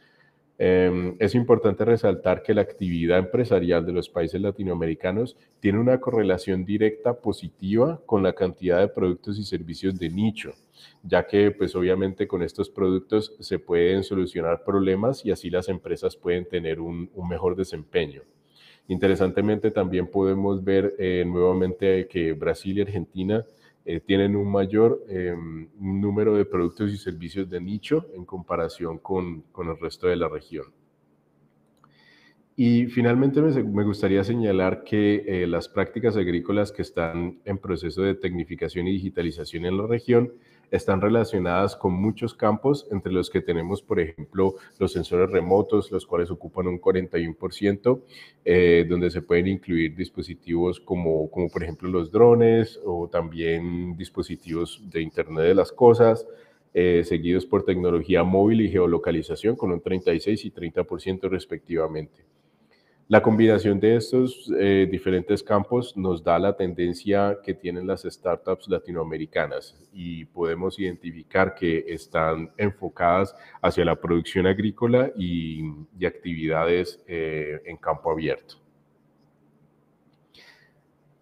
Es importante resaltar que la actividad empresarial de los países latinoamericanos tiene una correlación directa positiva con la cantidad de productos y servicios de nicho, ya que pues obviamente con estos productos se pueden solucionar problemas y así las empresas pueden tener un mejor desempeño. Interesantemente también podemos ver nuevamente que Brasil y Argentina tienen un mayor número de productos y servicios de nicho en comparación con el resto de la región. Y finalmente me gustaría señalar que las prácticas agrícolas que están en proceso de tecnificación y digitalización en la región están relacionadas con muchos campos, entre los que tenemos, por ejemplo, los sensores remotos, los cuales ocupan un 41%, donde se pueden incluir dispositivos como por ejemplo los drones o también dispositivos de Internet de las Cosas, seguidos por tecnología móvil y geolocalización con un 36 y 30% respectivamente. La combinación de estos diferentes campos nos da la tendencia que tienen las startups latinoamericanas y podemos identificar que están enfocadas hacia la producción agrícola y actividades en campo abierto.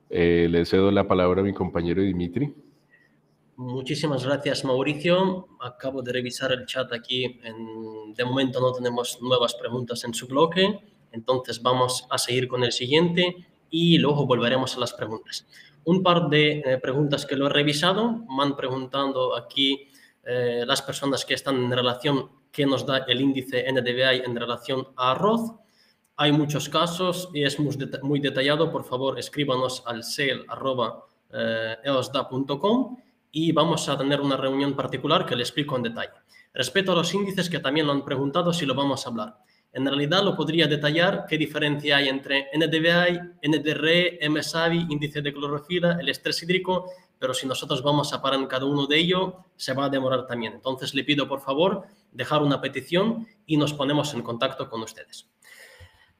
Le cedo la palabra a mi compañero Dimitri. Muchísimas gracias, Mauricio. Acabo de revisar el chat aquí. De momento no tenemos nuevas preguntas en su bloque. Entonces vamos a seguir con el siguiente y luego volveremos a las preguntas. Un par de preguntas que lo he revisado. Me han preguntado aquí las personas que están en relación, qué nos da el índice NDVI en relación a arroz. Hay muchos casos y es muy detallado. Por favor, escríbanos al sale@eosda.com y vamos a tener una reunión particular que le explico en detalle. Respecto a los índices, que también lo han preguntado, si lo vamos a hablar. En realidad lo podría detallar qué diferencia hay entre NDVI, NDRE, MSAVI, índice de clorofila, el estrés hídrico, pero si nosotros vamos a parar en cada uno de ellos, se va a demorar también. Entonces le pido, por favor, dejar una petición y nos ponemos en contacto con ustedes.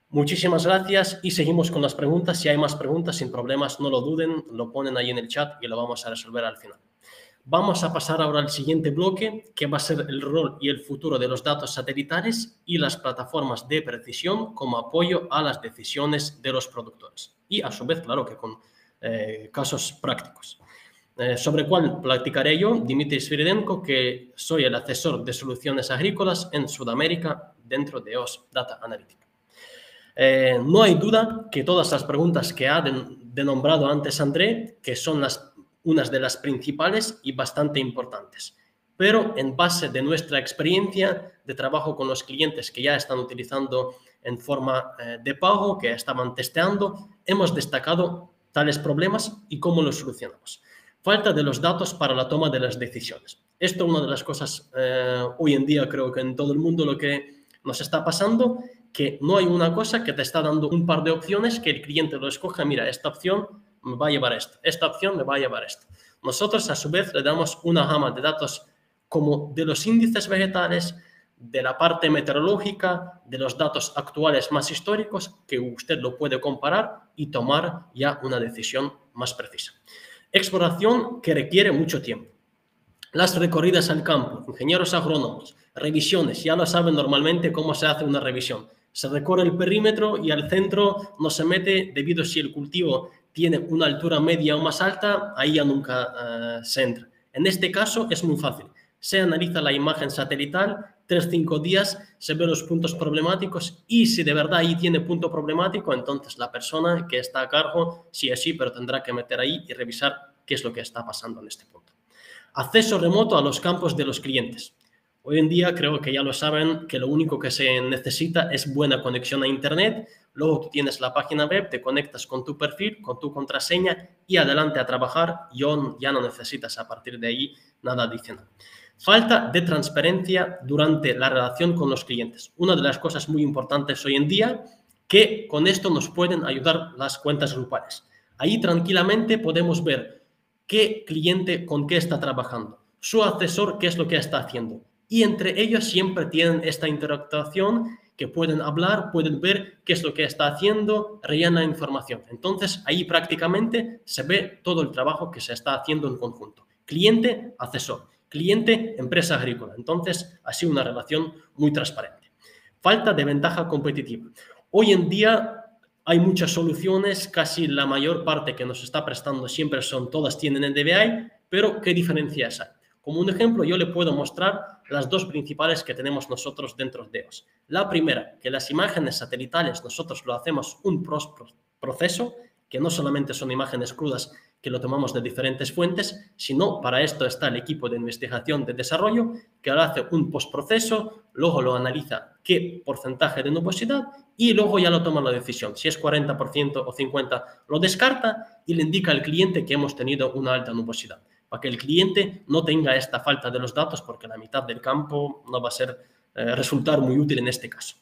Muchísimas gracias y seguimos con las preguntas. Si hay más preguntas, sin problemas, no lo duden, lo ponen ahí en el chat y lo vamos a resolver al final. Vamos a pasar ahora al siguiente bloque, que va a ser el rol y el futuro de los datos satelitales y las plataformas de precisión como apoyo a las decisiones de los productores. Y a su vez, claro que con casos prácticos. Sobre cuál platicaré yo, Dimitri Sviridenko, que soy el asesor de soluciones agrícolas en Sudamérica dentro de EOS Data Analytics. No hay duda que todas las preguntas que ha denombrado antes André, que son unas de las principales y bastante importantes. Pero en base de nuestra experiencia de trabajo con los clientes que ya están utilizando en forma de pago, que estaban testeando, hemos destacado tales problemas y cómo los solucionamos. Falta de los datos para la toma de las decisiones. Esto es una de las cosas hoy en día, creo que en todo el mundo lo que nos está pasando, que no hay una cosa que te está dando un par de opciones que el cliente lo escoja. Mira, esta opción me va a llevar esto, esta opción me va a llevar esto. Nosotros, a su vez, le damos una gama de datos como de los índices vegetales, de la parte meteorológica, de los datos actuales más históricos, que usted lo puede comparar y tomar ya una decisión más precisa. Exploración que requiere mucho tiempo. Las recorridas al campo, ingenieros agrónomos, revisiones, ya lo saben normalmente cómo se hace una revisión. Se recorre el perímetro y al centro no se mete debido a si el cultivo tiene una altura media o más alta, ahí ya nunca se entra. En este caso es muy fácil. Se analiza la imagen satelital, 3-5 días, se ven los puntos problemáticos y si de verdad ahí tiene punto problemático, entonces la persona que está a cargo, sí es sí, pero tendrá que meter ahí y revisar qué es lo que está pasando en este punto. Acceso remoto a los campos de los clientes. Hoy en día creo que ya lo saben que lo único que se necesita es buena conexión a Internet. Luego tú tienes la página web, te conectas con tu perfil, con tu contraseña y adelante a trabajar. Ya no necesitas a partir de ahí nada adicional. Falta de transparencia durante la relación con los clientes. Una de las cosas muy importantes hoy en día que con esto nos pueden ayudar las cuentas grupales. Ahí tranquilamente podemos ver qué cliente con qué está trabajando, su asesor qué es lo que está haciendo. Y entre ellos siempre tienen esta interactuación que pueden hablar, pueden ver qué es lo que está haciendo, rellena información. Entonces, ahí prácticamente se ve todo el trabajo que se está haciendo en conjunto. Cliente, asesor. Cliente, empresa agrícola. Entonces, así una relación muy transparente. Falta de ventaja competitiva. Hoy en día hay muchas soluciones, casi la mayor parte que nos está prestando siempre todas tienen NDVI, pero ¿qué diferencias hay? Como un ejemplo, yo le puedo mostrar las dos principales que tenemos nosotros dentro de EOS. La primera, que las imágenes satelitales nosotros lo hacemos un proceso, que no solamente son imágenes crudas que lo tomamos de diferentes fuentes, sino para esto está el equipo de investigación de desarrollo que ahora hace un postproceso, luego lo analiza qué porcentaje de nubosidad y luego ya lo toma la decisión. Si es 40% o 50% lo descarta y le indica al cliente que hemos tenido una alta nubosidad. para que el cliente no tenga esta falta de los datos, porque la mitad del campo no va a resultar muy útil en este caso.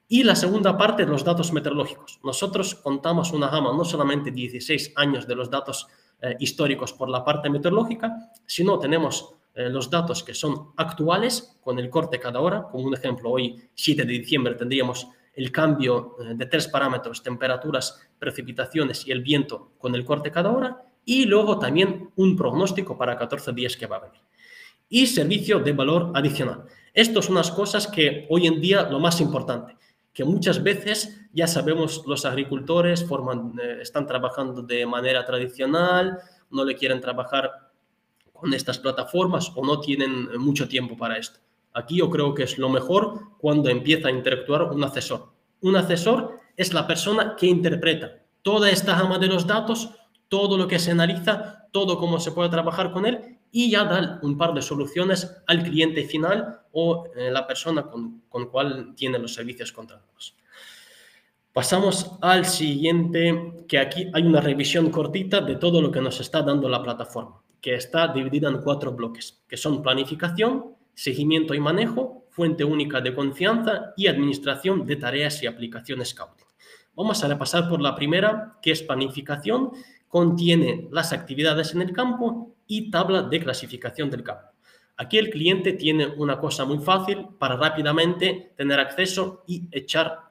Y la segunda parte, los datos meteorológicos. Nosotros contamos una gama no solamente 16 años de los datos históricos por la parte meteorológica, sino tenemos los datos que son actuales con el corte cada hora. Como un ejemplo, hoy 7 de diciembre tendríamos el cambio de 3 parámetros, temperaturas, precipitaciones y el viento con el corte cada hora, y luego también un pronóstico para 14 días que va a venir. Y servicio de valor adicional. Esto son unas cosas que hoy en día lo más importante, que muchas veces ya sabemos los agricultores están trabajando de manera tradicional, no le quieren trabajar con estas plataformas o no tienen mucho tiempo para esto. Aquí yo creo que es lo mejor cuando empieza a interactuar un asesor. Un asesor es la persona que interpreta toda esta gama de los datos, todo lo que se analiza, todo cómo se puede trabajar con él y ya da un par de soluciones al cliente final o la persona con cual tiene los servicios contratados. Pasamos al siguiente, que aquí hay una revisión cortita de todo lo que nos está dando la plataforma, que está dividida en 4 bloques, que son planificación, seguimiento y manejo, fuente única de confianza y administración de tareas y aplicaciones Scouting. Vamos a repasar por la primera, que es planificación. Contiene las actividades en el campo y tabla de clasificación del campo. Aquí el cliente tiene una cosa muy fácil para rápidamente tener acceso y echar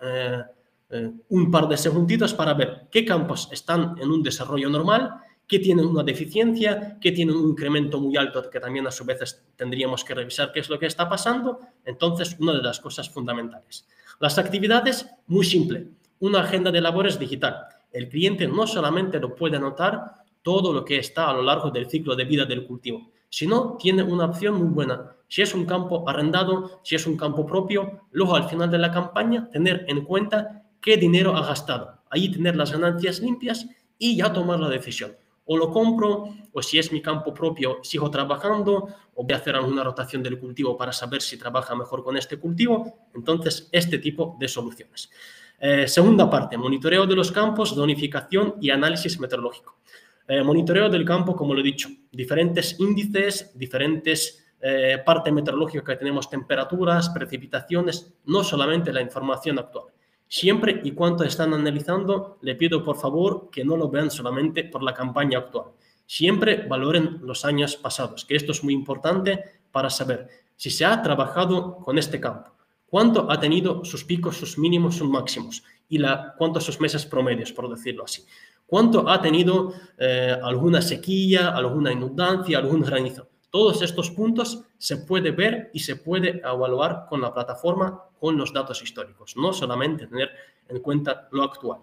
un par de segunditos para ver qué campos están en un desarrollo normal, qué tienen una deficiencia, qué tienen un incremento muy alto, que también a su vez tendríamos que revisar qué es lo que está pasando. Entonces, una de las cosas fundamentales. Las actividades, muy simple, una agenda de labores digital. El cliente no solamente lo puede anotar todo lo que está a lo largo del ciclo de vida del cultivo, sino tiene una opción muy buena. Si es un campo arrendado, si es un campo propio, luego al final de la campaña tener en cuenta qué dinero ha gastado. Ahí tener las ganancias limpias y ya tomar la decisión. O lo compro, o si es mi campo propio, sigo trabajando, o voy a hacer alguna rotación del cultivo para saber si trabaja mejor con este cultivo. Entonces, este tipo de soluciones. Segunda parte, monitoreo de los campos, zonificación y análisis meteorológico. Monitoreo del campo, como lo he dicho, diferentes índices, diferentes parte meteorológica que tenemos, temperaturas, precipitaciones, no solamente la información actual. Siempre y cuando están analizando, le pido por favor que no lo vean solamente por la campaña actual. Siempre valoren los años pasados, que esto es muy importante para saber si se ha trabajado con este campo, cuánto ha tenido sus picos, sus mínimos, sus máximos y cuántos sus meses promedios, por decirlo así. Cuánto ha tenido alguna sequía, alguna inundancia, algún granizo. Todos estos puntos se puede ver y se puede evaluar con la plataforma, con los datos históricos, no solamente tener en cuenta lo actual.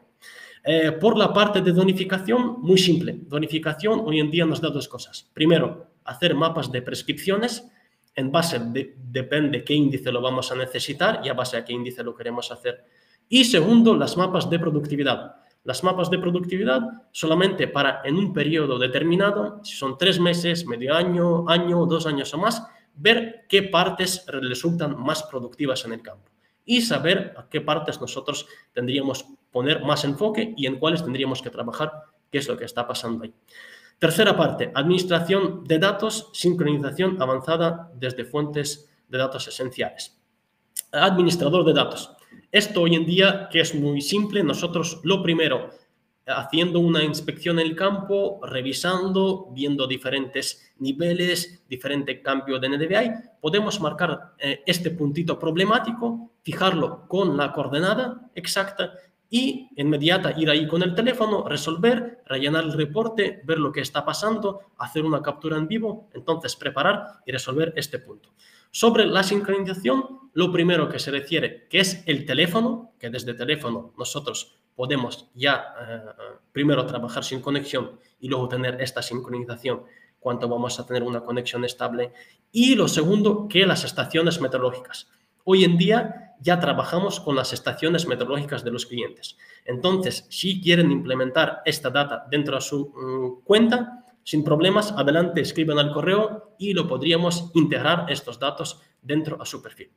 Por la parte de zonificación, muy simple. Zonificación hoy en día nos da 2 cosas. Primero, hacer mapas de prescripciones. En base depende qué índice lo vamos a necesitar y a base a qué índice lo queremos hacer. Y segundo, las mapas de productividad. Las mapas de productividad solamente para en un periodo determinado, si son 3 meses, medio año, 2 años o más, ver qué partes resultan más productivas en el campo y saber a qué partes nosotros tendríamos que poner más enfoque y en cuáles tendríamos que trabajar, qué es lo que está pasando ahí. Tercera parte, administración de datos, sincronización avanzada desde fuentes de datos esenciales. Administrador de datos. Esto hoy en día, que es muy simple, nosotros lo primero, haciendo una inspección en el campo, revisando, viendo diferentes niveles, diferente cambio de NDVI, podemos marcar este puntito problemático, fijarlo con la coordenada exacta y inmediata ir ahí con el teléfono, resolver, rellenar el reporte, ver lo que está pasando, hacer una captura en vivo, entonces preparar y resolver este punto. Sobre la sincronización, lo primero que se refiere, que es el teléfono, que desde teléfono nosotros podemos ya primero trabajar sin conexión y luego tener esta sincronización cuando vamos a tener una conexión estable. Y lo segundo, que las estaciones meteorológicas. Hoy en día ya trabajamos con las estaciones meteorológicas de los clientes. Entonces, si quieren implementar esta data dentro de su cuenta, sin problemas, adelante, escriban al correo y lo podríamos integrar estos datos dentro a su perfil.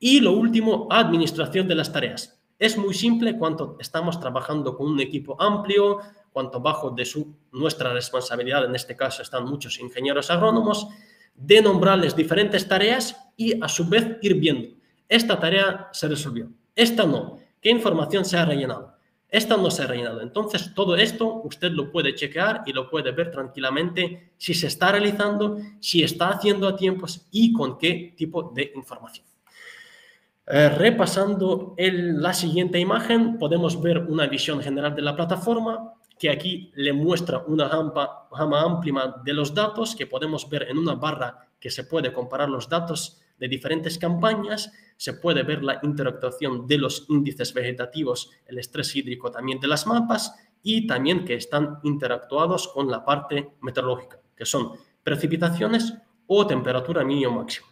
Y lo último, administración de las tareas. Es muy simple cuando estamos trabajando con un equipo amplio, cuanto bajo de nuestra responsabilidad, en este caso están muchos ingenieros agrónomos, de nombrarles diferentes tareas y a su vez ir viendo, esta tarea se resolvió, esta no, qué información se ha rellenado, esta no se ha rellenado. Entonces, todo esto usted lo puede chequear y lo puede ver tranquilamente si se está realizando, si está haciendo a tiempos y con qué tipo de información. Repasando la siguiente imagen, podemos ver una visión general de la plataforma, que aquí le muestra una gama amplia de los datos que podemos ver en una barra que se puede comparar los datos de diferentes campañas, se puede ver la interactuación de los índices vegetativos, el estrés hídrico también de las mapas y también que están interactuados con la parte meteorológica, que son precipitaciones o temperatura mínima o máxima.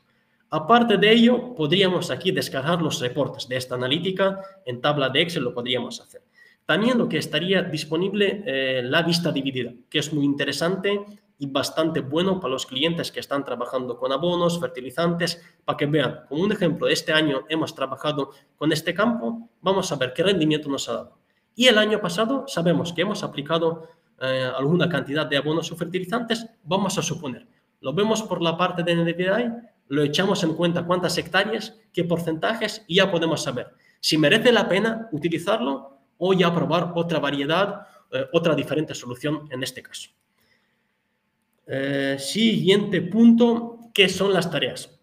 Aparte de ello, podríamos aquí descargar los reportes de esta analítica, en tabla de Excel lo podríamos hacer. También lo que estaría disponible, la vista dividida, que es muy interesante y bastante bueno para los clientes que están trabajando con abonos, fertilizantes, para que vean, como un ejemplo, este año hemos trabajado con este campo, vamos a ver qué rendimiento nos ha dado. Y el año pasado sabemos que hemos aplicado alguna cantidad de abonos o fertilizantes, vamos a suponer, lo vemos por la parte de NDVI, lo echamos en cuenta cuántas hectáreas, qué porcentajes y ya podemos saber si merece la pena utilizarlo o ya probar otra variedad, otra diferente solución en este caso. Siguiente punto, ¿qué son las tareas?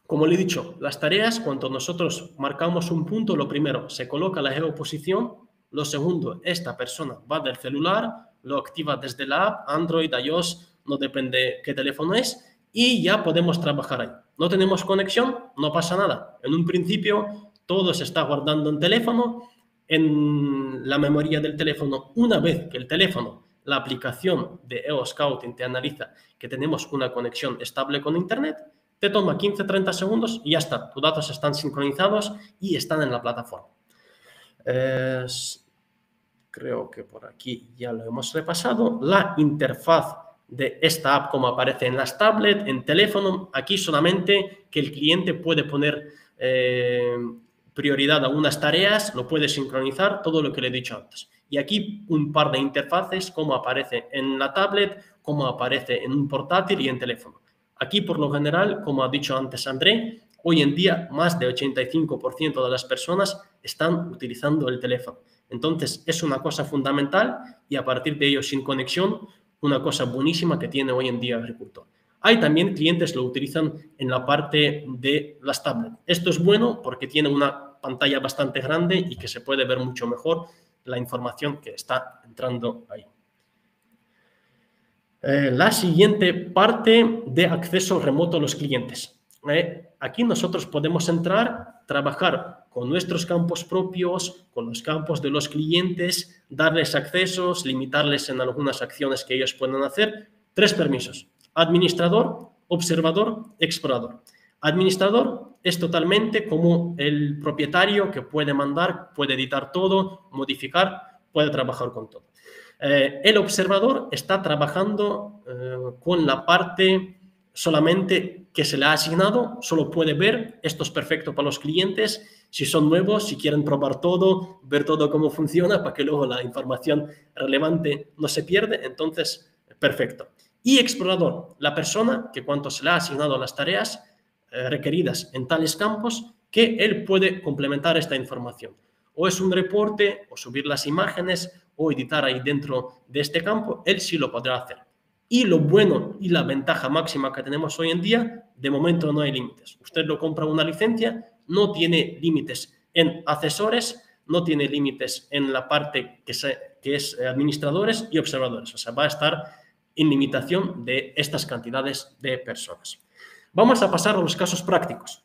Como le he dicho, las tareas, cuando nosotros marcamos un punto, lo primero, se coloca la geoposición, lo segundo, esta persona va del celular, lo activa desde la app, Android, iOS, no depende qué teléfono es, y ya podemos trabajar ahí. No tenemos conexión, no pasa nada. En un principio, todo se está guardando en teléfono, en la memoria del teléfono. Una vez que el teléfono, la aplicación de EO Scouting te analiza que tenemos una conexión estable con Internet, te toma 15-30 segundos y ya está. Tus datos están sincronizados y están en la plataforma. Creo que por aquí ya lo hemos repasado. La interfaz de esta app, como aparece en las tablets, en teléfono, aquí solamente que el cliente puede poner prioridad a unas tareas, lo puede sincronizar, todo lo que le he dicho antes. Y aquí un par de interfaces, como aparece en la tablet, como aparece en un portátil y en teléfono. Aquí, por lo general, como ha dicho antes André, hoy en día más de 85% de las personas están utilizando el teléfono. Entonces, es una cosa fundamental y a partir de ello, sin conexión, una cosa buenísima que tiene hoy en día el agricultor. Hay también clientes que lo utilizan en la parte de las tablets. Esto es bueno porque tiene una pantalla bastante grande y que se puede ver mucho mejor la información que está entrando ahí. La siguiente parte de acceso remoto a los clientes. Aquí nosotros podemos entrar, trabajar con nuestros campos propios, con los campos de los clientes, darles accesos, limitarles en algunas acciones que ellos puedan hacer. 3 permisos: administrador, observador, explorador. Administrador es totalmente como el propietario que puede mandar, puede editar todo, modificar, puede trabajar con todo. El observador está trabajando con la parte solamente que se le ha asignado, solo puede ver, esto es perfecto para los clientes, si son nuevos, si quieren probar todo, ver todo cómo funciona, para que luego la información relevante no se pierde, entonces, perfecto. Y explorador, la persona que cuando se le ha asignado las tareas requeridas en tales campos, que él puede complementar esta información. O es un reporte, o subir las imágenes, o editar ahí dentro de este campo, él sí lo podrá hacer. Y lo bueno y la ventaja máxima que tenemos hoy en día, de momento no hay límites. Usted lo compra una licencia, no tiene límites en accesores, no tiene límites en la parte que es administradores y observadores. O sea, va a estar en limitación de estas cantidades de personas. Vamos a pasar a los casos prácticos.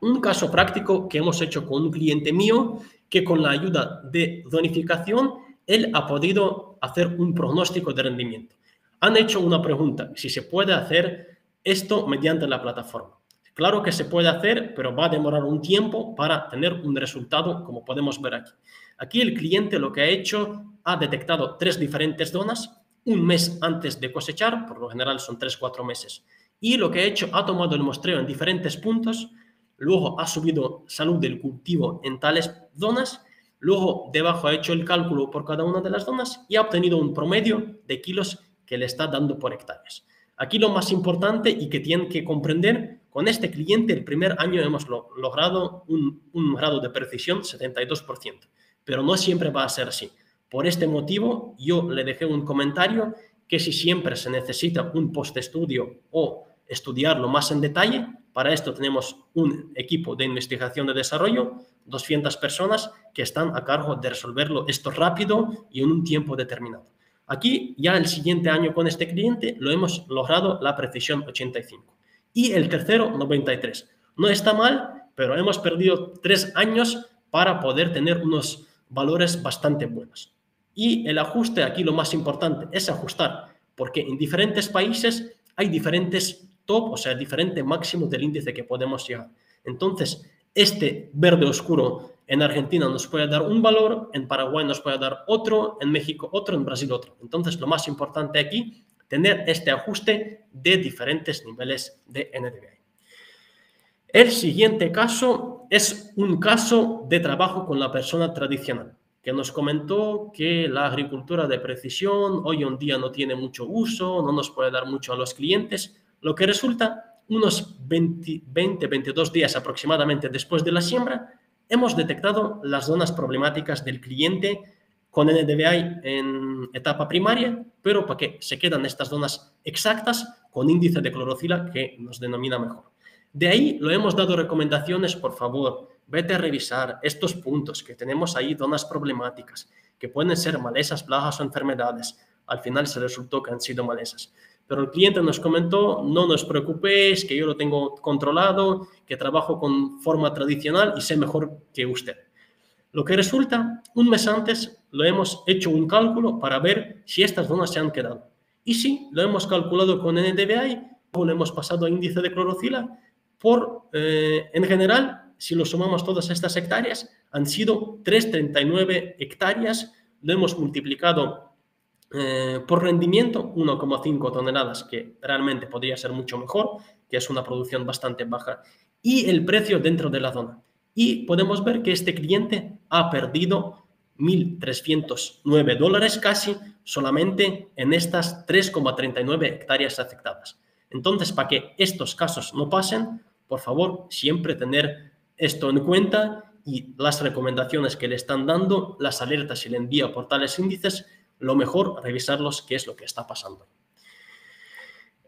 Un caso práctico que hemos hecho con un cliente mío que con la ayuda de zonificación él ha podido hacer un pronóstico de rendimiento. Han hecho una pregunta, si se puede hacer esto mediante la plataforma. Claro que se puede hacer, pero va a demorar un tiempo para tener un resultado, como podemos ver aquí. Aquí el cliente lo que ha hecho, ha detectado 3 diferentes zonas, un mes antes de cosechar, por lo general son 3-4 meses. Y lo que ha hecho, ha tomado el muestreo en diferentes puntos, luego ha subido salud del cultivo en tales zonas, Luego, debajo ha hecho el cálculo por cada una de las zonas y ha obtenido un promedio de kilos que le está dando por hectáreas. Aquí lo más importante y que tienen que comprender, con este cliente el primer año hemos logrado un grado de precisión 72%, pero no siempre va a ser así. Por este motivo, yo le dejé un comentario que si siempre se necesita un postestudio o estudiarlo más en detalle, para esto tenemos un equipo de investigación de desarrollo, 200 personas que están a cargo de resolverlo esto rápido y en un tiempo determinado. Aquí ya el siguiente año con este cliente lo hemos logrado la precisión 85 y el tercero 93. No está mal, pero hemos perdido 3 años para poder tener unos valores bastante buenos. Y el ajuste, aquí lo más importante es ajustar, porque en diferentes países hay diferentes top, o sea, diferente máximo del índice que podemos llegar. Entonces, este verde oscuro en Argentina nos puede dar un valor, en Paraguay nos puede dar otro, en México otro, en Brasil otro. Entonces, lo más importante aquí, tener este ajuste de diferentes niveles de NDVI. El siguiente caso es un caso de trabajo con la persona tradicional, que nos comentó que la agricultura de precisión hoy en día no tiene mucho uso, no nos puede dar mucho a los clientes, lo que resulta unos 20-22 días aproximadamente después de la siembra, hemos detectado las zonas problemáticas del cliente con NDVI en etapa primaria, pero para que se quedan estas zonas exactas con índice de clorofila que nos denomina mejor. De ahí lo hemos dado recomendaciones, por favor, vete a revisar estos puntos que tenemos ahí, zonas problemáticas, que pueden ser malezas, plagas o enfermedades. Al final se resultó que han sido malezas. Pero el cliente nos comentó, no nos preocupéis, que yo lo tengo controlado, que trabajo con forma tradicional y sé mejor que usted. Lo que resulta, un mes antes lo hemos hecho un cálculo para ver si estas zonas se han quedado. Y sí, lo hemos calculado con NDVI, o lo hemos pasado a índice de clorofila. En general, si lo sumamos todas estas hectáreas, han sido 3,39 hectáreas, lo hemos multiplicado por rendimiento, 1,5 toneladas, que realmente podría ser mucho mejor, que es una producción bastante baja, y el precio dentro de la zona. Y podemos ver que este cliente ha perdido $1.309 casi solamente en estas 3,39 hectáreas afectadas. Entonces, para que estos casos no pasen, por favor, siempre tener esto en cuenta y las recomendaciones que le están dando, las alertas y le envía por tales índices, lo mejor revisarlos qué es lo que está pasando.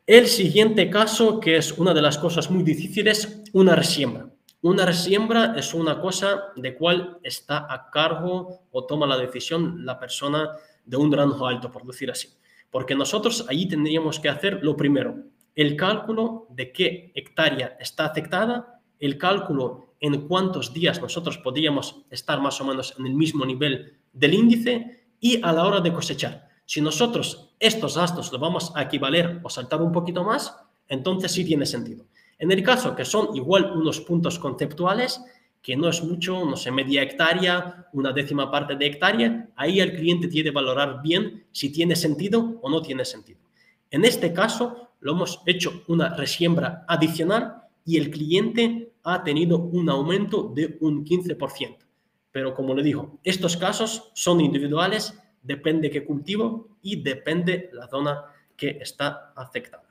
El siguiente caso, que es una de las cosas muy difíciles, una resiembra. Una resiembra es una cosa de cual está a cargo o toma la decisión la persona de un rango alto, por decir así. Porque nosotros allí tendríamos que hacer lo primero, el cálculo de qué hectárea está afectada, el cálculo en cuántos días nosotros podríamos estar más o menos en el mismo nivel del índice y a la hora de cosechar. Si nosotros estos gastos los vamos a equivaler o saltar un poquito más, entonces sí tiene sentido. En el caso que son igual unos puntos conceptuales, que no es mucho, no sé, media hectárea, una décima parte de hectárea, ahí el cliente tiene que valorar bien si tiene sentido o no tiene sentido. En este caso, lo hemos hecho una resiembra adicional y el cliente ha tenido un aumento de un 15%. Pero como le digo, estos casos son individuales, depende qué cultivo y depende la zona que está afectada.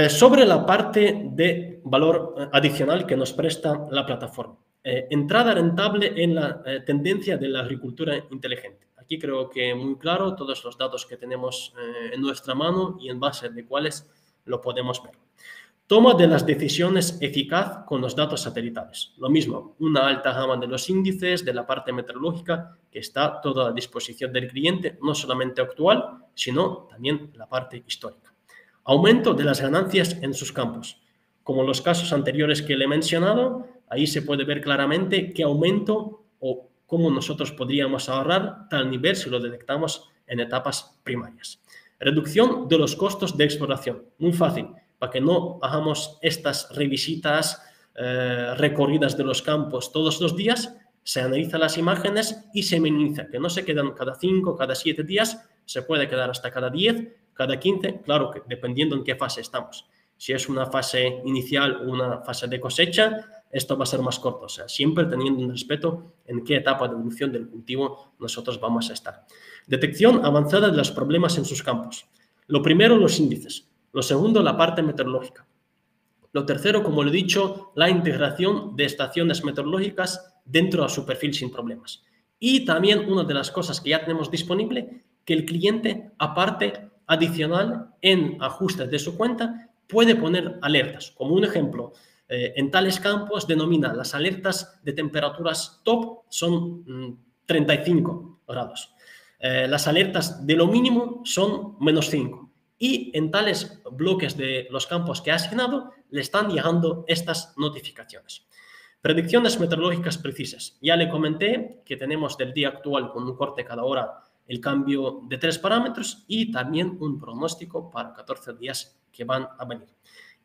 Sobre la parte de valor adicional que nos presta la plataforma. Entrada rentable en la tendencia de la agricultura inteligente. Aquí creo que muy claro todos los datos que tenemos en nuestra mano y en base de cuáles lo podemos ver. Toma de las decisiones eficaz con los datos satelitales. Lo mismo, una alta gama de los índices, de la parte meteorológica, que está toda a disposición del cliente, no solamente actual, sino también la parte histórica. Aumento de las ganancias en sus campos. Como los casos anteriores que le he mencionado, ahí se puede ver claramente qué aumento o cómo nosotros podríamos ahorrar tal nivel si lo detectamos en etapas primarias. Reducción de los costos de exploración. Muy fácil. Para que no hagamos estas revisitas, recorridas de los campos todos los días, se analizan las imágenes y se minimiza, que no se quedan cada 5, cada 7 días, se puede quedar hasta cada 10, cada 15, claro que dependiendo en qué fase estamos. Si es una fase inicial o una fase de cosecha, esto va a ser más corto. O sea, siempre teniendo un respeto en qué etapa de evolución del cultivo nosotros vamos a estar. Detección avanzada de los problemas en sus campos. Lo primero, los índices. Lo segundo, la parte meteorológica. Lo tercero, como lo he dicho, la integración de estaciones meteorológicas dentro de su perfil sin problemas. Y también una de las cosas que ya tenemos disponible, que el cliente, aparte, adicional, en ajustes de su cuenta, puede poner alertas. Como un ejemplo, en tales campos denomina las alertas de temperaturas top son 35 grados. Las alertas de lo mínimo son -5. Y en tales bloques de los campos que ha asignado le están llegando estas notificaciones. Predicciones meteorológicas precisas. Ya le comenté que tenemos del día actual con un corte cada hora el cambio de 3 parámetros y también un pronóstico para 14 días que van a venir.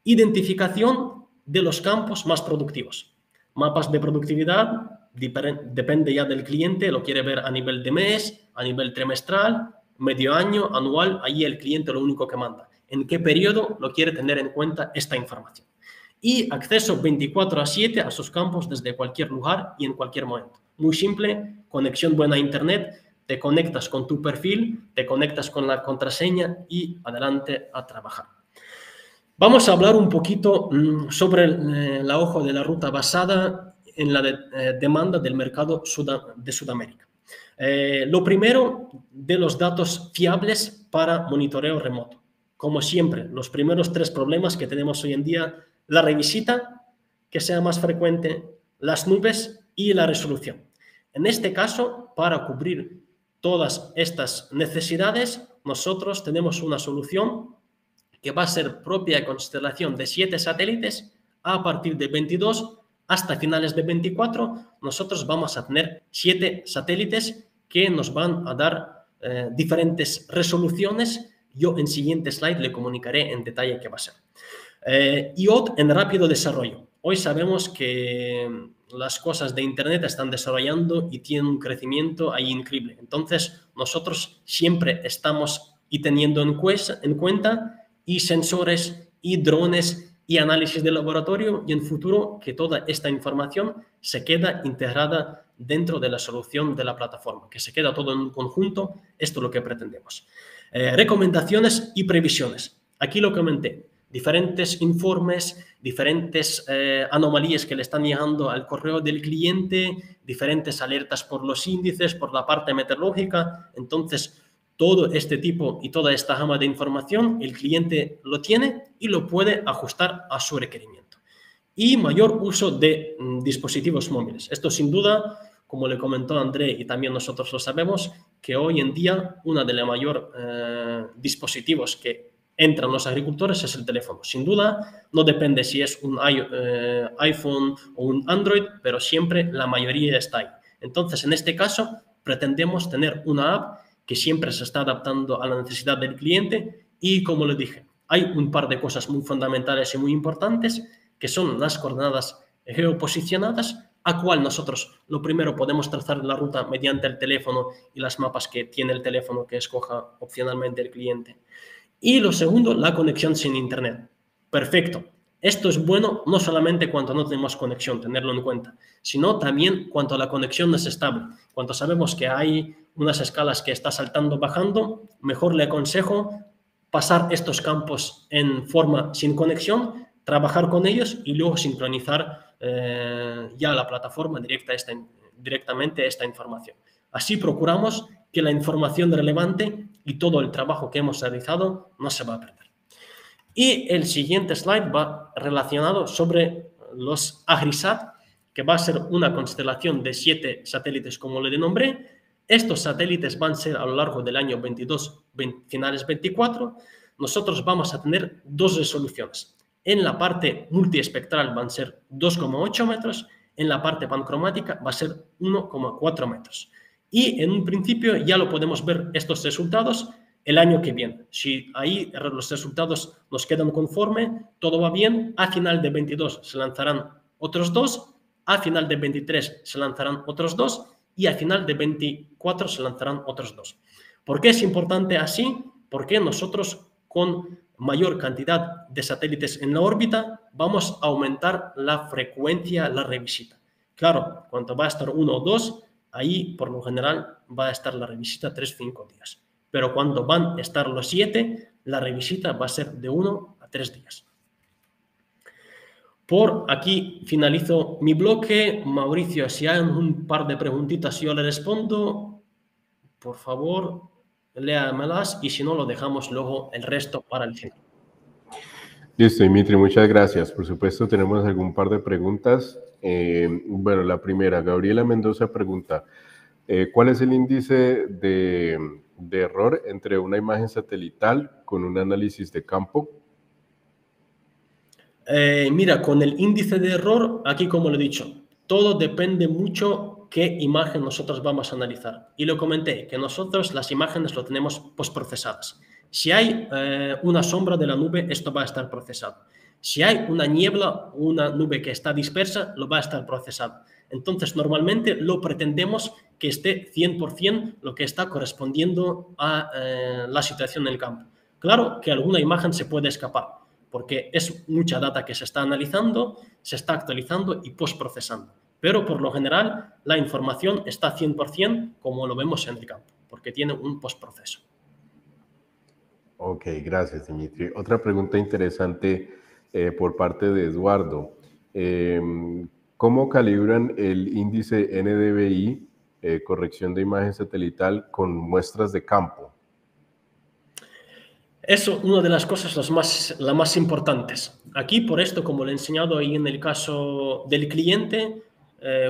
Identificación de los campos más productivos. Mapas de productividad, depende ya del cliente, lo quiere ver a nivel de mes, a nivel trimestral, medio año, anual, ahí el cliente lo único que manda. ¿En qué periodo lo quiere tener en cuenta esta información? Y acceso 24/7 a sus campos desde cualquier lugar y en cualquier momento. Muy simple, conexión buena a internet, te conectas con tu perfil, te conectas con la contraseña y adelante a trabajar. Vamos a hablar un poquito sobre la hoja de la ruta basada en la demanda del mercado de Sudamérica. Lo primero, de los datos fiables para monitoreo remoto. Como siempre, los primeros 3 problemas que tenemos hoy en día, la revisita, que sea más frecuente, las nubes y la resolución. En este caso, para cubrir todas estas necesidades, nosotros tenemos una solución que va a ser propia de constelación de 7 satélites a partir de 22 hasta finales de 24. Nosotros vamos a tener 7 satélites que nos van a dar diferentes resoluciones. Yo en siguiente slide le comunicaré en detalle qué va a ser. IoT en rápido desarrollo. Hoy sabemos que las cosas de Internet están desarrollando y tienen un crecimiento ahí increíble. Entonces, nosotros siempre estamos teniendo en cuenta y sensores y drones y análisis de laboratorio y en futuro que toda esta información se queda integrada dentro de la solución de la plataforma, que se queda todo en un conjunto. Esto es lo que pretendemos. Recomendaciones y previsiones. Aquí lo comenté. Diferentes informes, diferentes anomalías que le están llegando al correo del cliente, diferentes alertas por los índices, por la parte meteorológica. Entonces, todo este tipo y toda esta gama de información, el cliente lo tiene y lo puede ajustar a su requerimiento. Y mayor uso de dispositivos móviles. Esto sin duda, como le comentó André y también nosotros lo sabemos, que hoy en día uno de los mayores dispositivos que entran los agricultores es el teléfono. Sin duda, no depende si es un iPhone o un Android, pero siempre la mayoría está ahí. Entonces, en este caso, pretendemos tener una app que siempre se está adaptando a la necesidad del cliente y, como le dije, hay un par de cosas muy fundamentales y muy importantes que son las coordenadas geoposicionadas, a cual nosotros lo primero podemos trazar la ruta mediante el teléfono y las mapas que tiene el teléfono que escoja opcionalmente el cliente. Y lo segundo, la conexión sin internet. Perfecto. Esto es bueno no solamente cuando no tenemos conexión, tenerlo en cuenta, sino también cuando la conexión no es estable. Cuando sabemos que hay unas escalas que está saltando, bajando, mejor le aconsejo pasar estos campos en forma sin conexión, trabajar con ellos y luego sincronizar ya la plataforma directamente esta información. Así procuramos que la información relevante y todo el trabajo que hemos realizado no se va a perder. Y el siguiente slide va relacionado sobre los AgriSat, que va a ser una constelación de 7 satélites, como le denombré. Estos satélites van a ser a lo largo del año 22, finales 24. Nosotros vamos a tener 2 resoluciones. En la parte multiespectral van a ser 2,8 metros, en la parte pancromática va a ser 1,4 metros. Y en un principio ya lo podemos ver estos resultados el año que viene. Si ahí los resultados nos quedan conforme, todo va bien, a final de 22 se lanzarán otros 2, a final de 23 se lanzarán otros 2 y a final de 24 se lanzarán otros 2. ¿Por qué es importante así? Porque nosotros con mayor cantidad de satélites en la órbita, vamos a aumentar la frecuencia, la revisita. Claro, cuando va a estar 1 o 2, ahí por lo general va a estar la revisita 3-5 días. Pero cuando van a estar los 7, la revisita va a ser de 1 a 3 días. Por aquí finalizo mi bloque. Mauricio, si hay un par de preguntitas, yo le respondo. Por favor, léamelas y si no, lo dejamos luego el resto para el final. Listo, Dimitri, muchas gracias. Por supuesto, tenemos algún par de preguntas. Bueno, la primera, Gabriela Mendoza pregunta, ¿cuál es el índice de error entre una imagen satelital con un análisis de campo? Mira, con el índice de error, aquí como lo he dicho, todo depende mucho qué imagen nosotros vamos a analizar. Y lo comenté, que nosotros las imágenes lo tenemos postprocesadas. Si hay una sombra de la nube, esto va a estar procesado. Si hay una niebla, una nube que está dispersa, lo va a estar procesado. Entonces, normalmente lo pretendemos que esté 100% lo que está correspondiendo a la situación en el campo. Claro que alguna imagen se puede escapar, porque es mucha data que se está analizando, se está actualizando y postprocesando. Pero por lo general la información está 100% como lo vemos en el campo, porque tiene un postproceso. Ok, gracias, Dimitri. Otra pregunta interesante por parte de Eduardo. ¿Cómo calibran el índice NDVI, corrección de imagen satelital, con muestras de campo? Eso es una de las cosas las más importantes. Aquí, por esto, como le he enseñado ahí en el caso del cliente,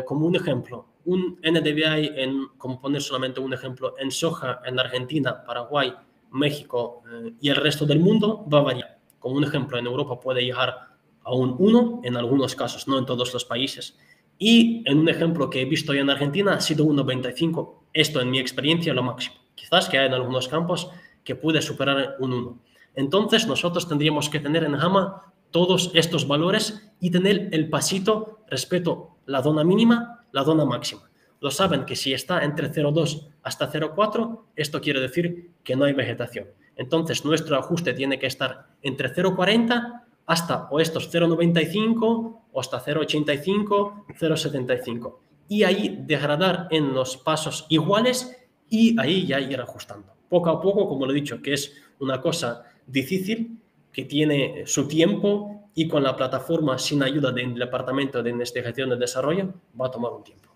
como un ejemplo, un NDVI, como poner solamente un ejemplo, en soja en Argentina, Paraguay, México y el resto del mundo va a variar. Como un ejemplo, en Europa puede llegar a un 1, en algunos casos, no en todos los países. Y en un ejemplo que he visto ya en Argentina ha sido 1,25. Esto, en mi experiencia, lo máximo. Quizás que hay en algunos campos que puede superar un 1. Entonces, nosotros tendríamos que tener en Hama todos estos valores y tener el pasito respecto a la zona mínima, la zona máxima. Lo saben que si está entre 0,2 hasta 0,4, esto quiere decir que no hay vegetación. Entonces, nuestro ajuste tiene que estar entre 0,40 hasta o estos 0,95 o hasta 0,85, 0,75. Y ahí degradar en los pasos iguales y ahí ya ir ajustando. Poco a poco, como lo he dicho, que es una cosa difícil, que tiene su tiempo y con la plataforma sin ayuda del Departamento de Investigación y Desarrollo va a tomar un tiempo.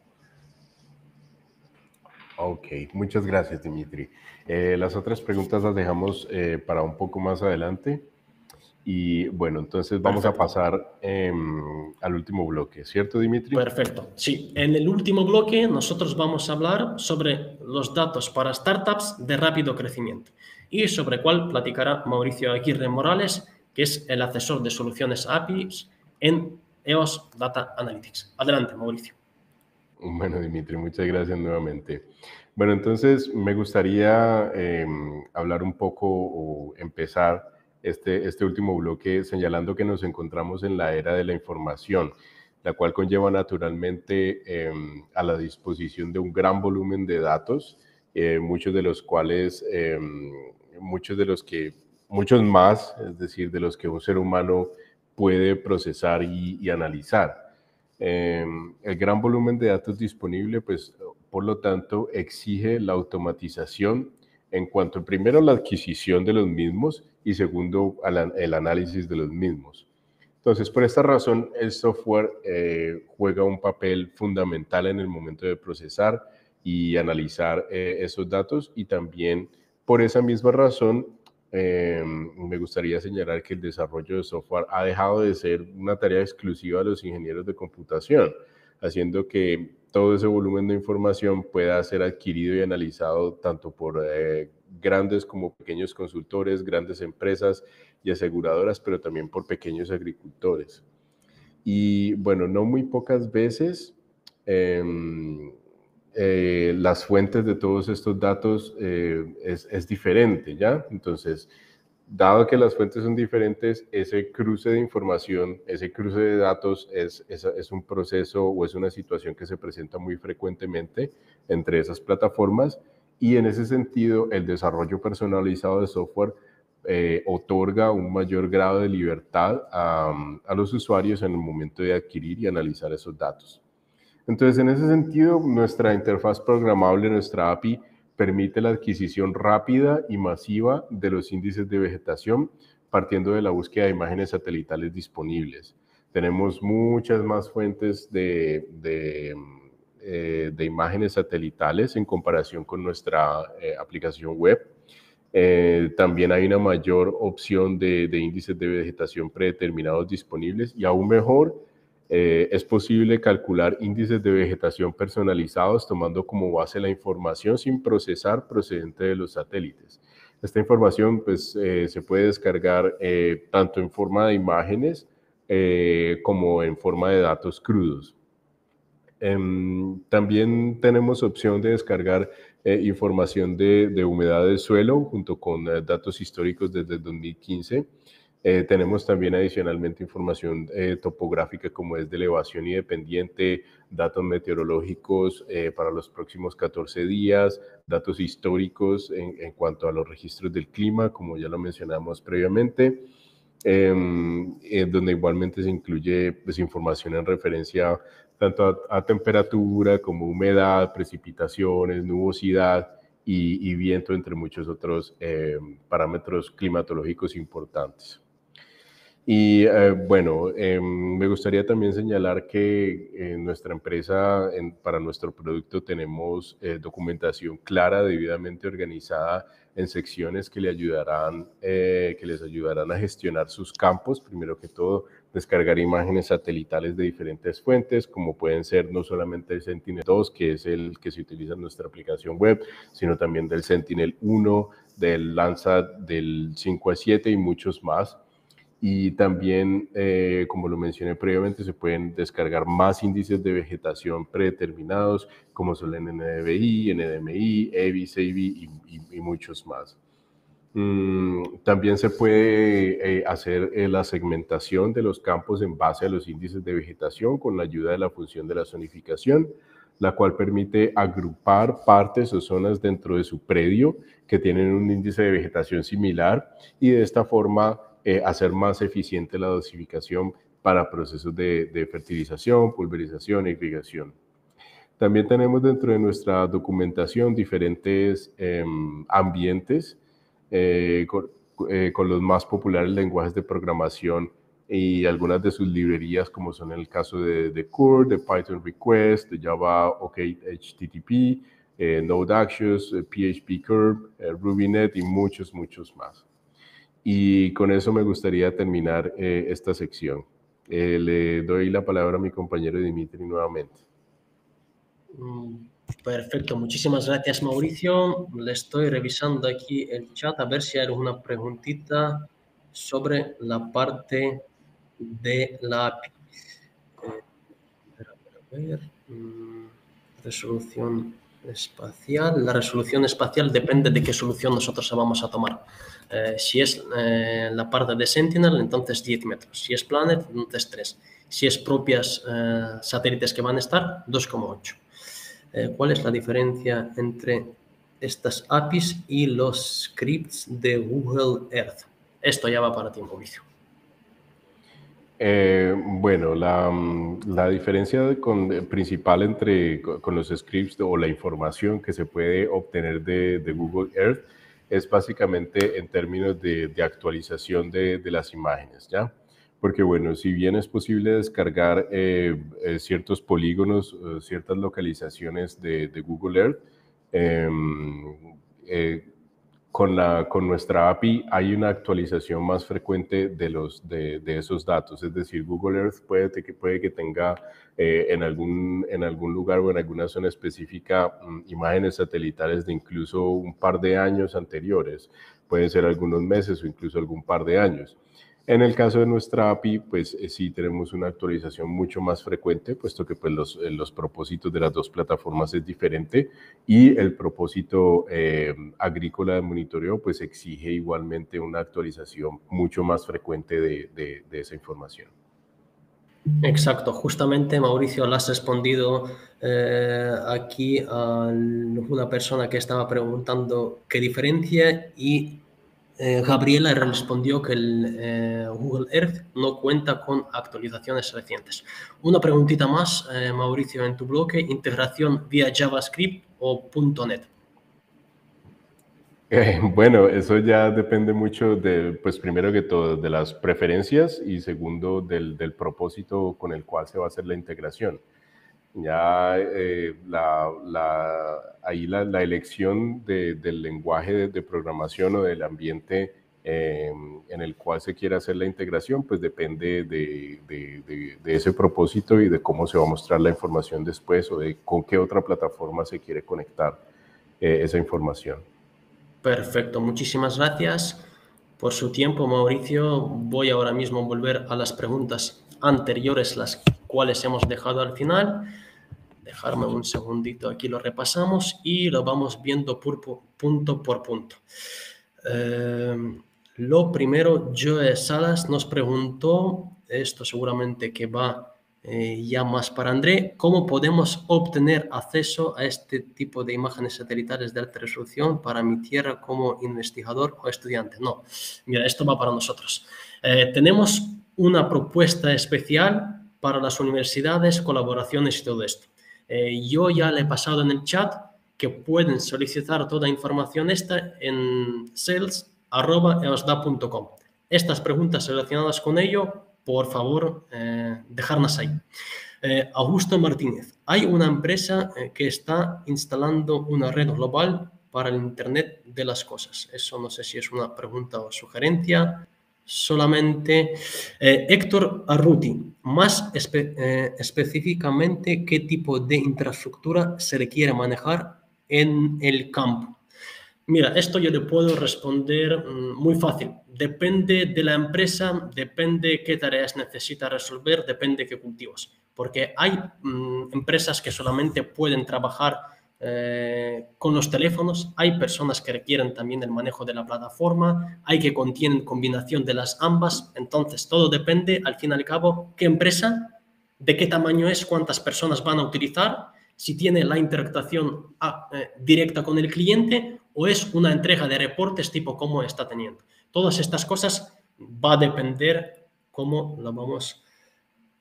Ok, muchas gracias, Dimitri. Las otras preguntas las dejamos para un poco más adelante. Y bueno, entonces vamos a pasar al último bloque, ¿cierto, Dimitri? Perfecto, sí. En el último bloque nosotros vamos a hablar sobre los datos para startups de rápido crecimiento y sobre cuál platicará Mauricio Aguirre Morales, que es el asesor de soluciones APIs en EOS Data Analytics. Adelante, Mauricio. Bueno, Dimitri, muchas gracias nuevamente. Bueno, entonces me gustaría hablar un poco o empezar este último bloque señalando que nos encontramos en la era de la información, la cual conlleva naturalmente a la disposición de un gran volumen de datos, muchos más, es decir, de los que un ser humano puede procesar y analizar. El gran volumen de datos disponible, pues, por lo tanto, exige la automatización en cuanto, primero, a la adquisición de los mismos y segundo, el análisis de los mismos. Entonces, por esta razón, el software juega un papel fundamental en el momento de procesar y analizar esos datos, y también por esa misma razón me gustaría señalar que el desarrollo de software ha dejado de ser una tarea exclusiva de los ingenieros de computación, haciendo que todo ese volumen de información pueda ser adquirido y analizado tanto por grandes como pequeños consultores, grandes empresas y aseguradoras, pero también por pequeños agricultores. Y bueno, no muy pocas veces las fuentes de todos estos datos es diferente, ¿ya? Entonces, dado que las fuentes son diferentes, ese cruce de información, ese cruce de datos es un proceso o es una situación que se presenta muy frecuentemente entre esas plataformas, y en ese sentido el desarrollo personalizado de software otorga un mayor grado de libertad a los usuarios en el momento de adquirir y analizar esos datos. Entonces, en ese sentido, nuestra interfaz programable, nuestra API, permite la adquisición rápida y masiva de los índices de vegetación partiendo de la búsqueda de imágenes satelitales disponibles. Tenemos muchas más fuentes de imágenes satelitales en comparación con nuestra aplicación web. También hay una mayor opción de índices de vegetación predeterminados disponibles y aún mejor, es posible calcular índices de vegetación personalizados tomando como base la información sin procesar procedente de los satélites. Esta información pues, se puede descargar tanto en forma de imágenes como en forma de datos crudos. También tenemos opción de descargar información de humedad del suelo junto con datos históricos desde el 2015. Tenemos también adicionalmente información topográfica como es de elevación y de pendiente, datos meteorológicos para los próximos 14 días, datos históricos en cuanto a los registros del clima, como ya lo mencionamos previamente, donde igualmente se incluye pues, información en referencia tanto a temperatura como humedad, precipitaciones, nubosidad y viento, entre muchos otros parámetros climatológicos importantes. Y bueno, me gustaría también señalar que en nuestra empresa, para nuestro producto, tenemos documentación clara, debidamente organizada en secciones que les ayudarán a gestionar sus campos. Primero que todo, descargar imágenes satelitales de diferentes fuentes, como pueden ser no solamente el Sentinel-2, que es el que se utiliza en nuestra aplicación web, sino también del Sentinel-1, del Landsat, del 5A7 y muchos más. Y también, como lo mencioné previamente, se pueden descargar más índices de vegetación predeterminados, como son el NDVI, NDMI, EVI, CEVI y muchos más. También se puede hacer la segmentación de los campos en base a los índices de vegetación con la ayuda de la función de la zonificación, la cual permite agrupar partes o zonas dentro de su predio que tienen un índice de vegetación similar y de esta forma hacer más eficiente la dosificación para procesos de fertilización, pulverización e irrigación. También tenemos dentro de nuestra documentación diferentes ambientes con los más populares lenguajes de programación y algunas de sus librerías, como son el caso de Curve, de Python Request, de Java OK HTTP, Node-Axios, PHP Curve, RubyNet y muchos más. Y con eso me gustaría terminar esta sección. Le doy la palabra a mi compañero Dimitri nuevamente. Perfecto, muchísimas gracias Mauricio. Le estoy revisando aquí el chat a ver si hay alguna preguntita sobre la parte de la API. A ver. Resolución espacial. La resolución espacial depende de qué solución nosotros vamos a tomar. Si es la parte de Sentinel, entonces 10 metros. Si es Planet, entonces 3. Si es propias satélites que van a estar, 2,8. ¿Cuál es la diferencia entre estas APIs y los scripts de Google Earth? Esto ya va para ti, Mauricio. Bueno, la diferencia principal con los scripts o la información que se puede obtener de Google Earth es básicamente en términos de actualización de las imágenes, ¿ya? Porque, bueno, si bien es posible descargar ciertos polígonos, ciertas localizaciones de Google Earth, con nuestra API hay una actualización más frecuente de esos datos. Es decir, Google Earth puede que tenga en algún lugar o en alguna zona específica imágenes satelitales de incluso un par de años anteriores. Pueden ser algunos meses o incluso algún par de años. En el caso de nuestra API, pues sí tenemos una actualización mucho más frecuente, puesto que pues, los propósitos de las dos plataformas es diferente y el propósito agrícola de monitoreo pues exige igualmente una actualización mucho más frecuente de esa información. Exacto, justamente Mauricio, le has respondido aquí a una persona que estaba preguntando qué diferencia y Gabriela respondió que el Google Earth no cuenta con actualizaciones recientes. Una preguntita más, Mauricio, en tu bloque, ¿integración vía JavaScript o .NET? Bueno, eso ya depende mucho de, pues primero que todo, de las preferencias y segundo, del propósito con el cual se va a hacer la integración. Ya ahí la elección del lenguaje de programación o del ambiente en el cual se quiere hacer la integración, pues depende de ese propósito y de cómo se va a mostrar la información después o de con qué otra plataforma se quiere conectar esa información. Perfecto, muchísimas gracias por su tiempo, Mauricio. Voy ahora mismo a volver a las preguntas anteriores, las cuales hemos dejado al final. Dejarme un segundito, aquí lo repasamos y lo vamos viendo punto por punto. Lo primero, Joe Salas nos preguntó, esto seguramente que va ya más para André, ¿cómo podemos obtener acceso a este tipo de imágenes satelitales de alta resolución para mi tierra como investigador o estudiante? No, mira, esto va para nosotros. Tenemos una propuesta especial para las universidades, colaboraciones y todo esto. Yo ya le he pasado en el chat que pueden solicitar toda información esta en sales@eosda.com. Estas preguntas relacionadas con ello, por favor, dejarlas ahí. Augusto Martínez, hay una empresa que está instalando una red global para el Internet de las cosas. Eso no sé si es una pregunta o sugerencia. Solamente Héctor Arruti, más específicamente, ¿qué tipo de infraestructura se requiere manejar en el campo? Mira, esto yo le puedo responder muy fácil. Depende de la empresa, depende qué tareas necesita resolver, depende qué cultivos. Porque hay empresas que solamente pueden trabajar con los teléfonos, hay personas que requieren también el manejo de la plataforma, hay que contienen combinación de las ambas, entonces todo depende, al fin y al cabo, qué empresa, de qué tamaño es, cuántas personas van a utilizar, si tiene la interactuación directa con el cliente o es una entrega de reportes tipo cómo está teniendo. Todas estas cosas va a depender cómo lo vamos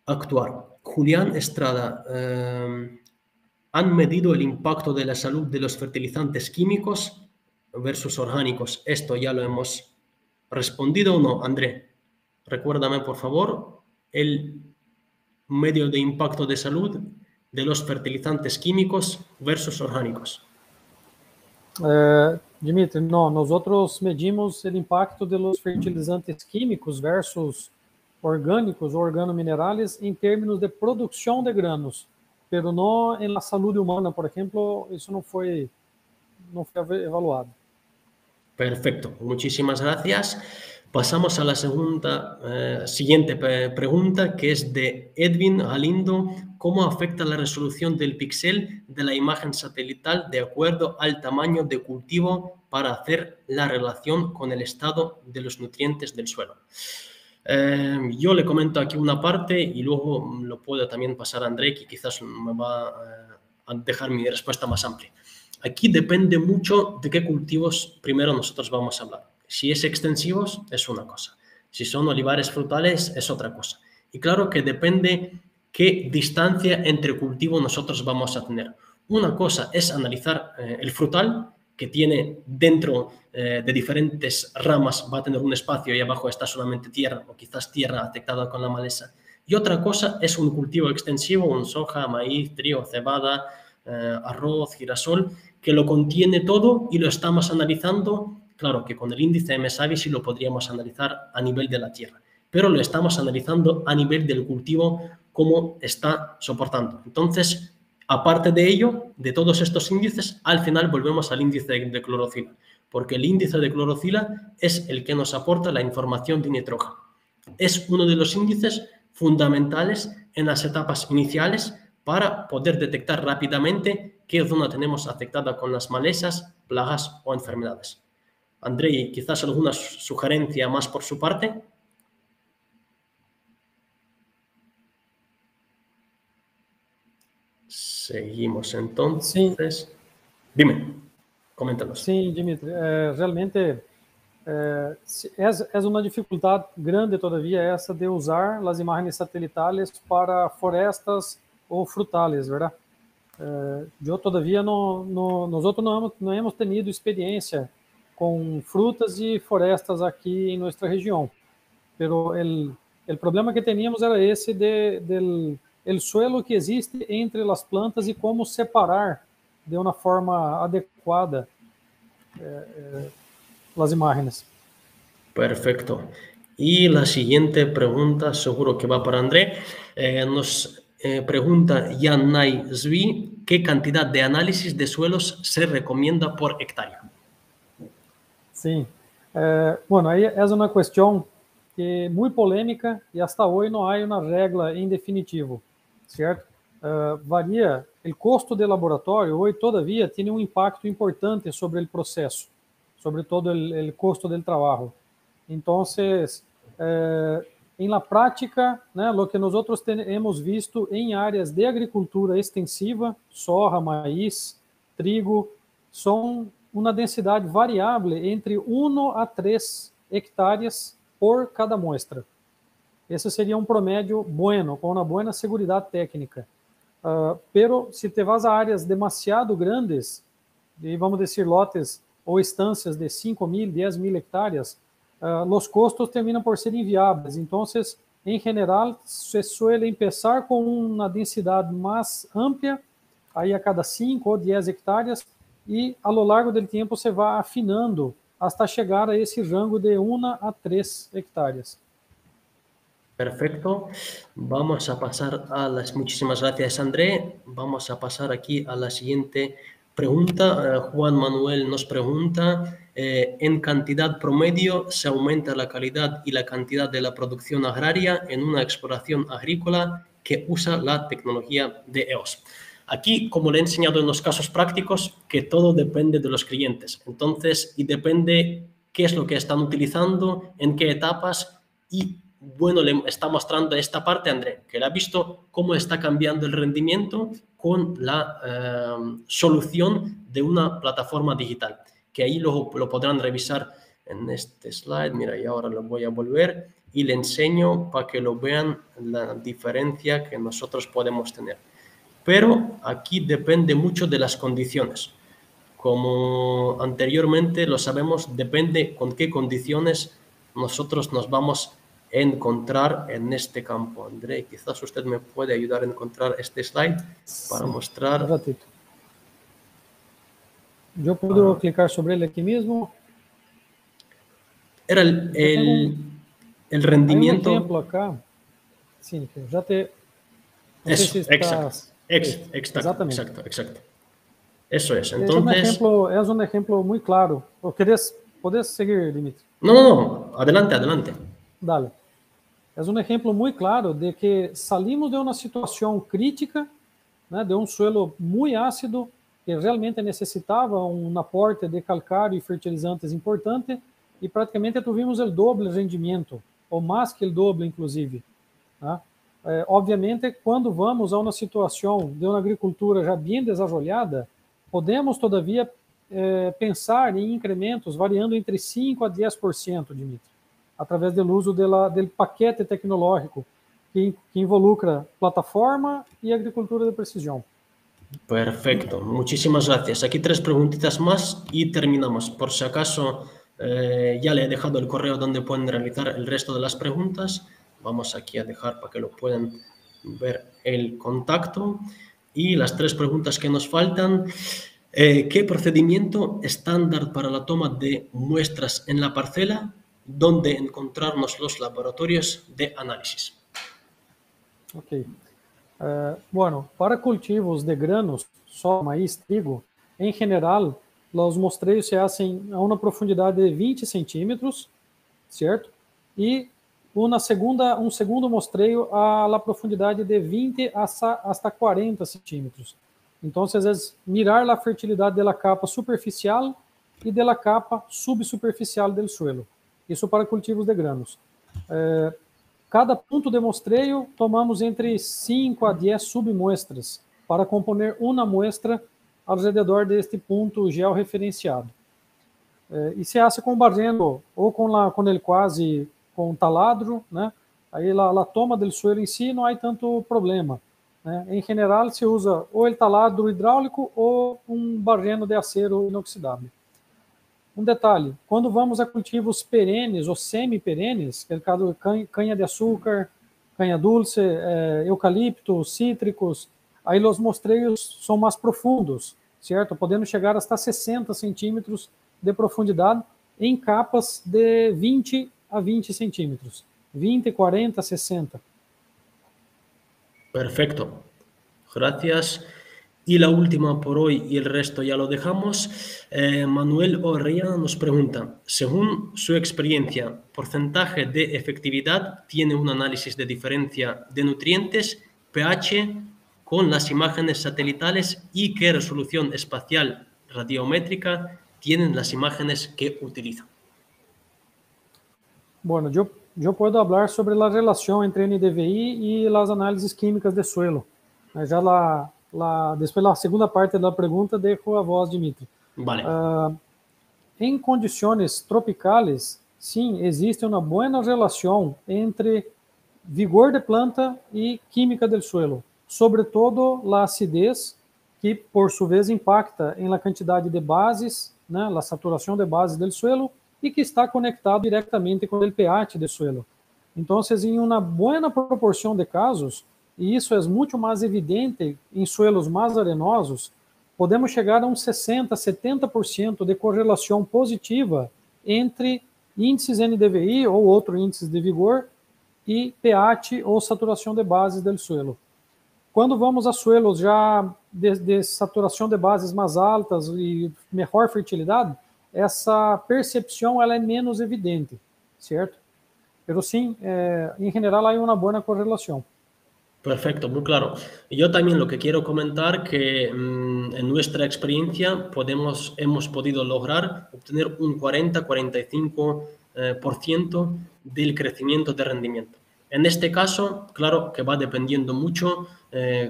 a actuar. Julián Estrada, ¿han medido el impacto de la salud de los fertilizantes químicos versus orgánicos? Esto ya lo hemos respondido o no, André. Recuérdame, por favor, el medio de impacto de salud de los fertilizantes químicos versus orgánicos. Dimitri, no, nosotros medimos el impacto de los fertilizantes químicos versus orgânicos ou organominerais em termos de produção de granos, pero no en la salud humana, por ejemplo, eso no fue evaluado. Perfecto, muchísimas gracias. Pasamos a la siguiente pregunta, que es de Edwin Galindo. ¿Cómo afecta la resolución del píxel de la imagen satelital de acuerdo al tamaño de cultivo para hacer la relación con el estado de los nutrientes del suelo? Yo le comento aquí una parte y luego lo puedo también pasar a André, que quizás me va a dejar mi respuesta más amplia. Aquí depende mucho de qué cultivos primero nosotros vamos a hablar. Si es extensivos, es una cosa. Si son olivares frutales, es otra cosa. Y claro que depende qué distancia entre cultivo nosotros vamos a tener. Una cosa es analizar el frutal, que tiene dentro de diferentes ramas, va a tener un espacio y abajo está solamente tierra o quizás tierra afectada con la maleza. Y otra cosa es un cultivo extensivo, un soja, maíz, trigo, cebada, arroz, girasol, que lo contiene todo y lo estamos analizando. Claro que con el índice MSAVI sí lo podríamos analizar a nivel de la tierra, pero lo estamos analizando a nivel del cultivo, cómo está soportando. Entonces, aparte de ello, de todos estos índices, al final volvemos al índice de clorofila, porque el índice de clorofila es el que nos aporta la información de nitrógeno. Es uno de los índices fundamentales en las etapas iniciales para poder detectar rápidamente qué zona tenemos afectada con las malezas, plagas o enfermedades. Andrei, quizás alguna sugerencia más por su parte. Seguimos entonces. Sí. Dime, coméntanos. Sim, Dimitri, realmente É uma dificuldade grande todavía essa de usar as imagens satelitales para florestas ou frutales, ¿verdad? Eu todavía nosotros no hemos tenido experiência com frutas e florestas aqui em nossa região, pero el problema que teníamos era esse del suelo que existe entre as plantas e como separar de uma forma adequada as imágenes. Perfecto. Y la siguiente pregunta, seguro que va para André. Nos pregunta Yanai Zvi, ¿qué cantidad de análisis de suelos se recomienda por hectárea? Sim. Bueno, aí é uma questão que muito polêmica e hasta hoje não há uma regra em definitivo, certo? Varia, o custo de laboratório hoje todavia tem um impacto importante sobre o processo, sobre todo o custo do trabalho. Então, em la prática, né, o que nós temos visto em áreas de agricultura extensiva, soja, maíz, trigo, são uma densidade variável entre 1 a 3 hectares por cada muestra. Esse seria um promédio bueno, com uma boa segurança técnica. Pero se te vas a áreas demasiado grandes, e vamos dizer lotes ou estâncias de 5.000, 10.000 hectáreas, os custos terminam por ser inviáveis. Então, em geral, se suele empezar com uma densidade mais ampla, aí a cada 5 ou 10 hectáreas, e a lo largo do tempo você vai afinando hasta chegar a esse rango de 1 a 3 hectáreas. Perfecto. Vamos a pasar a las... Muchísimas gracias, André. Vamos a pasar aquí a la siguiente pregunta. Juan Manuel nos pregunta, ¿en cantidad promedio se aumenta la calidad y la cantidad de la producción agraria en una exploración agrícola que usa la tecnología de EOS? Aquí, como le he enseñado en los casos prácticos, que todo depende de los clientes. Entonces, y depende qué es lo que están utilizando, en qué etapas. Y, bueno, le está mostrando esta parte, André, que le ha visto cómo está cambiando el rendimiento con la solución de una plataforma digital, que ahí lo podrán revisar en este slide. Mira, y ahora lo voy a volver y le enseño para que lo vean la diferencia que nosotros podemos tener. Pero aquí depende mucho de las condiciones. Como anteriormente lo sabemos, depende con qué condiciones nosotros nos vamos a encontrar en este campo. André, quizás usted me puede ayudar a encontrar este slide para mostrar. Un ratito. Yo puedo clicar sobre él aquí mismo. Era el rendimiento. Hay un ejemplo acá. Sí, ya te... No Eso, sé si estás... Exacto. Eso es. Entonces, es un ejemplo muy claro. ¿Puedes seguir, Dimitri? No. Adelante. Dale. Es un ejemplo muy claro de que salimos de una situación crítica, né, de un suelo muy ácido, que realmente necessitava um aporte de calcário e fertilizantes importante, e praticamente tuvimos o doble rendimento, ou mais que o doble, inclusive. Tá? Obviamente, quando vamos a uma situação de uma agricultura já bem desarrollada, podemos, todavia, pensar em incrementos variando entre 5% a 10%, Dimitri, através do uso do paquete tecnológico que involucra plataforma e agricultura de precisão. Perfecto, muchísimas gracias. Aquí 3 preguntitas más y terminamos. Por si acaso, ya le he dejado el correo donde pueden realizar el resto de las preguntas. Vamos aquí a dejar para que lo puedan ver el contacto. Y las 3 preguntas que nos faltan. ¿Qué procedimiento estándar para la toma de muestras en la parcela? ¿Dónde encontrarnos los laboratorios de análisis? Ok. Bueno, para cultivos de granos, soja, maíz, trigo, em geral, os mostreios se fazem a uma profundidade de 20 centímetros, certo? E um segundo mostreio a la profundidade de 20 hasta 40 centímetros. Então, às vezes, mirar a fertilidade da capa superficial e da capa subsuperficial do suelo. Isso para cultivos de granos. Cada ponto de mostreio, tomamos entre 5 a 10 submuestras para componer uma muestra ao redor deste ponto georreferenciado. E se hace com barreno ou com ele quase com taladro, né? Aí a toma do suelo em si não há tanto problema, né? Em geral se usa ou el taladro hidráulico ou barreno de acero inoxidável. Detalhe, quando vamos a cultivos perenes ou semi-perenes, que é o caso de canha-de-açúcar, canha-dulce, eucalipto, cítricos, aí os mostreios são mais profundos, certo? Podendo chegar hasta 60 centímetros de profundidade em capas de 20 a 20 centímetros. 20, 40, 60. Perfecto. Gracias. Y la última por hoy y el resto ya lo dejamos. Manuel Orrea nos pregunta, según su experiencia, ¿porcentaje de efectividad tiene un análisis de diferencia de nutrientes, pH, con las imágenes satelitales y qué resolución espacial radiométrica tienen las imágenes que utiliza? Bueno, yo puedo hablar sobre la relación entre NDVI y las análisis químicas de suelo. Ya después la segunda parte da pergunta dejo a voz, Dimitri. Vale. Em condições tropicais, sim, existe uma boa relação entre vigor de planta e química do suelo, sobretudo a acidez, que por sua vez impacta em la quantidade de bases, né, a saturação de bases do suelo, e que está conectado diretamente com o pH do suelo. Então, em uma boa proporção de casos, e isso é muito mais evidente em suelos mais arenosos, podemos chegar a 60%, 70% de correlação positiva entre índices NDVI ou outro índice de vigor e pH ou saturação de bases do suelo. Quando vamos a suelos já de saturação de bases mais altas e melhor fertilidade, essa percepção ela é menos evidente, certo? Mas sim, em geral, há uma boa correlação. Perfecto, muy claro. Yo también lo que quiero comentar que en nuestra experiencia hemos podido lograr obtener un 40-45% del crecimiento de rendimiento. En este caso, claro que va dependiendo mucho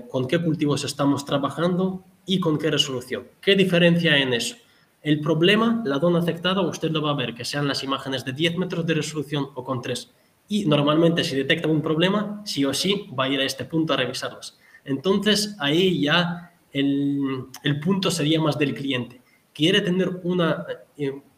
con qué cultivos estamos trabajando y con qué resolución. ¿Qué diferencia hay en eso? El problema, la zona afectada, usted lo va a ver, que sean las imágenes de 10 metros de resolución o con 3. Y normalmente si detecta un problema, sí o sí va a ir a este punto a revisarlos. Entonces ahí ya el punto sería más del cliente. Quiere tener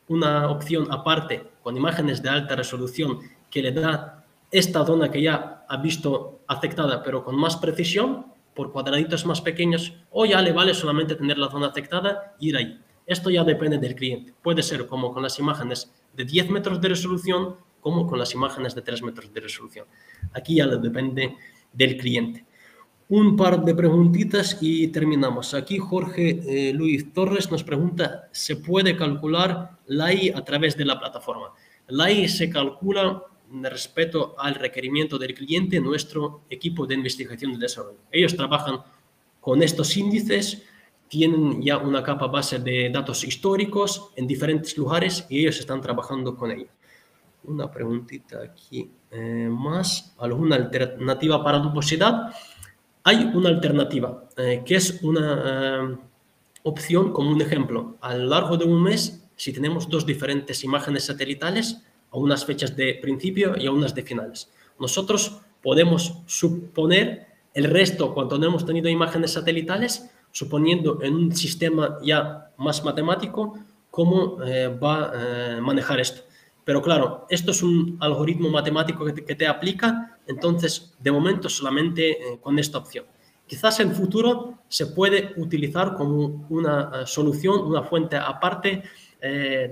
una opción aparte con imágenes de alta resolución que le da esta zona que ya ha visto afectada pero con más precisión, por cuadraditos más pequeños, o ya le vale solamente tener la zona afectada y ir ahí. Esto ya depende del cliente. Puede ser como con las imágenes de 10 metros de resolución como con las imágenes de 3 metros de resolución. Aquí ya depende del cliente. Un par de preguntitas y terminamos. Aquí Jorge Luis Torres nos pregunta, ¿se puede calcular la I a través de la plataforma? La I se calcula respecto al requerimiento del cliente, nuestro equipo de investigación y desarrollo. Ellos trabajan con estos índices, tienen ya una capa base de datos históricos en diferentes lugares y ellos están trabajando con ellos. Una preguntita aquí más. ¿Alguna alternativa para dubosidad? Hay una alternativa, que es una opción como un ejemplo. A lo largo de un mes, si tenemos dos diferentes imágenes satelitales, a unas fechas de principio y a unas de finales, nosotros podemos suponer el resto cuando no hemos tenido imágenes satelitales, suponiendo en un sistema ya más matemático cómo va a manejar esto. Pero claro, esto es un algoritmo matemático que te aplica, entonces de momento solamente con esta opción. Quizás en futuro se puede utilizar como una solución, una fuente aparte,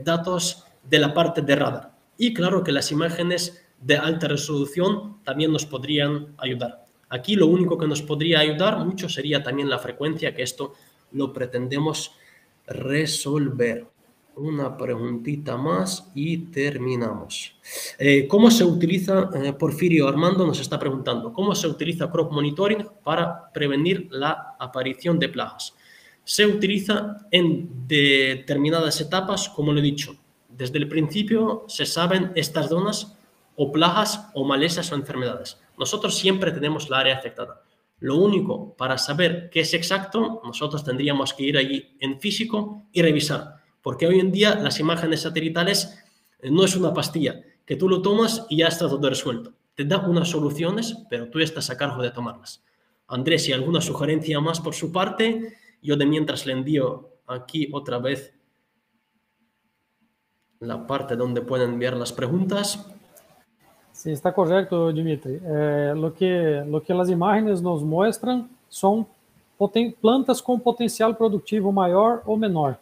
datos de la parte de radar. Y claro que las imágenes de alta resolución también nos podrían ayudar. Aquí lo único que nos podría ayudar mucho sería también la frecuencia, que esto lo pretendemos resolver. Una preguntita más y terminamos. ¿Cómo se utiliza, Porfirio Armando nos está preguntando, cómo se utiliza crop monitoring para prevenir la aparición de plagas? Se utiliza en determinadas etapas, como lo he dicho. Desde el principio se saben estas zonas o plagas o malezas o enfermedades. Nosotros siempre tenemos la área afectada. Lo único, para saber qué es exacto, nosotros tendríamos que ir allí en físico y revisar. porque hoy en día las imágenes satelitales no es una pastilla, que tú lo tomas y ya está todo resuelto. Te da unas soluciones, pero tú estás a cargo de tomarlas. Andrés, si alguna sugerencia más por su parte, yo de mientras le envío aquí otra vez la parte donde pueden enviar las preguntas. Sí, está correcto, Dimitri. Lo que las imágenes nos muestran son plantas com potencial produtivo maior ou menor.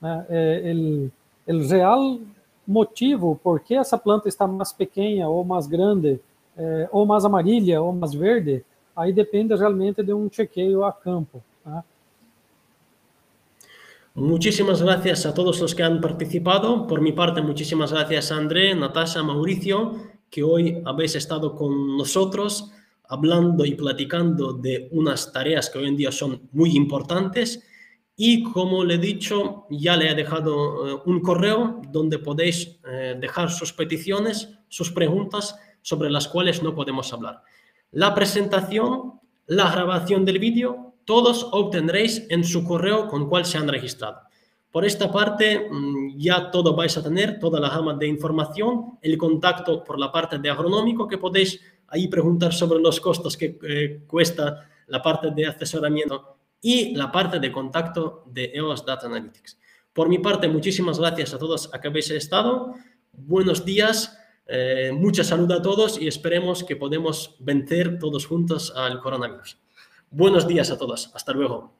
O real motivo por que essa planta está mais pequena ou mais grande, ou mais amarilla ou mais verde, aí depende realmente de um chequeio a campo. Muchísimas gracias a todos los que han participado. Por mi parte, muchísimas gracias a André, Natasha, Mauricio, que hoy habéis estado con nosotros hablando y platicando de unas tareas que hoy en día son muy importantes. Y como le he dicho, ya le he dejado un correo donde podéis dejar sus peticiones, sus preguntas sobre las cuales no podemos hablar. La presentación, la grabación del vídeo, todos obtendréis en su correo con cual se han registrado. Por esta parte ya todo vais a tener, toda la gama de información, el contacto por la parte de agronómico, que podéis ahí preguntar sobre los costos que cuesta la parte de asesoramiento y la parte de contacto de EOS Data Analytics. Por mi parte, muchísimas gracias a todos a que habéis estado. Buenos días, mucha salud a todos y esperemos que podamos vencer todos juntos al coronavirus. Buenos días a todos. Hasta luego.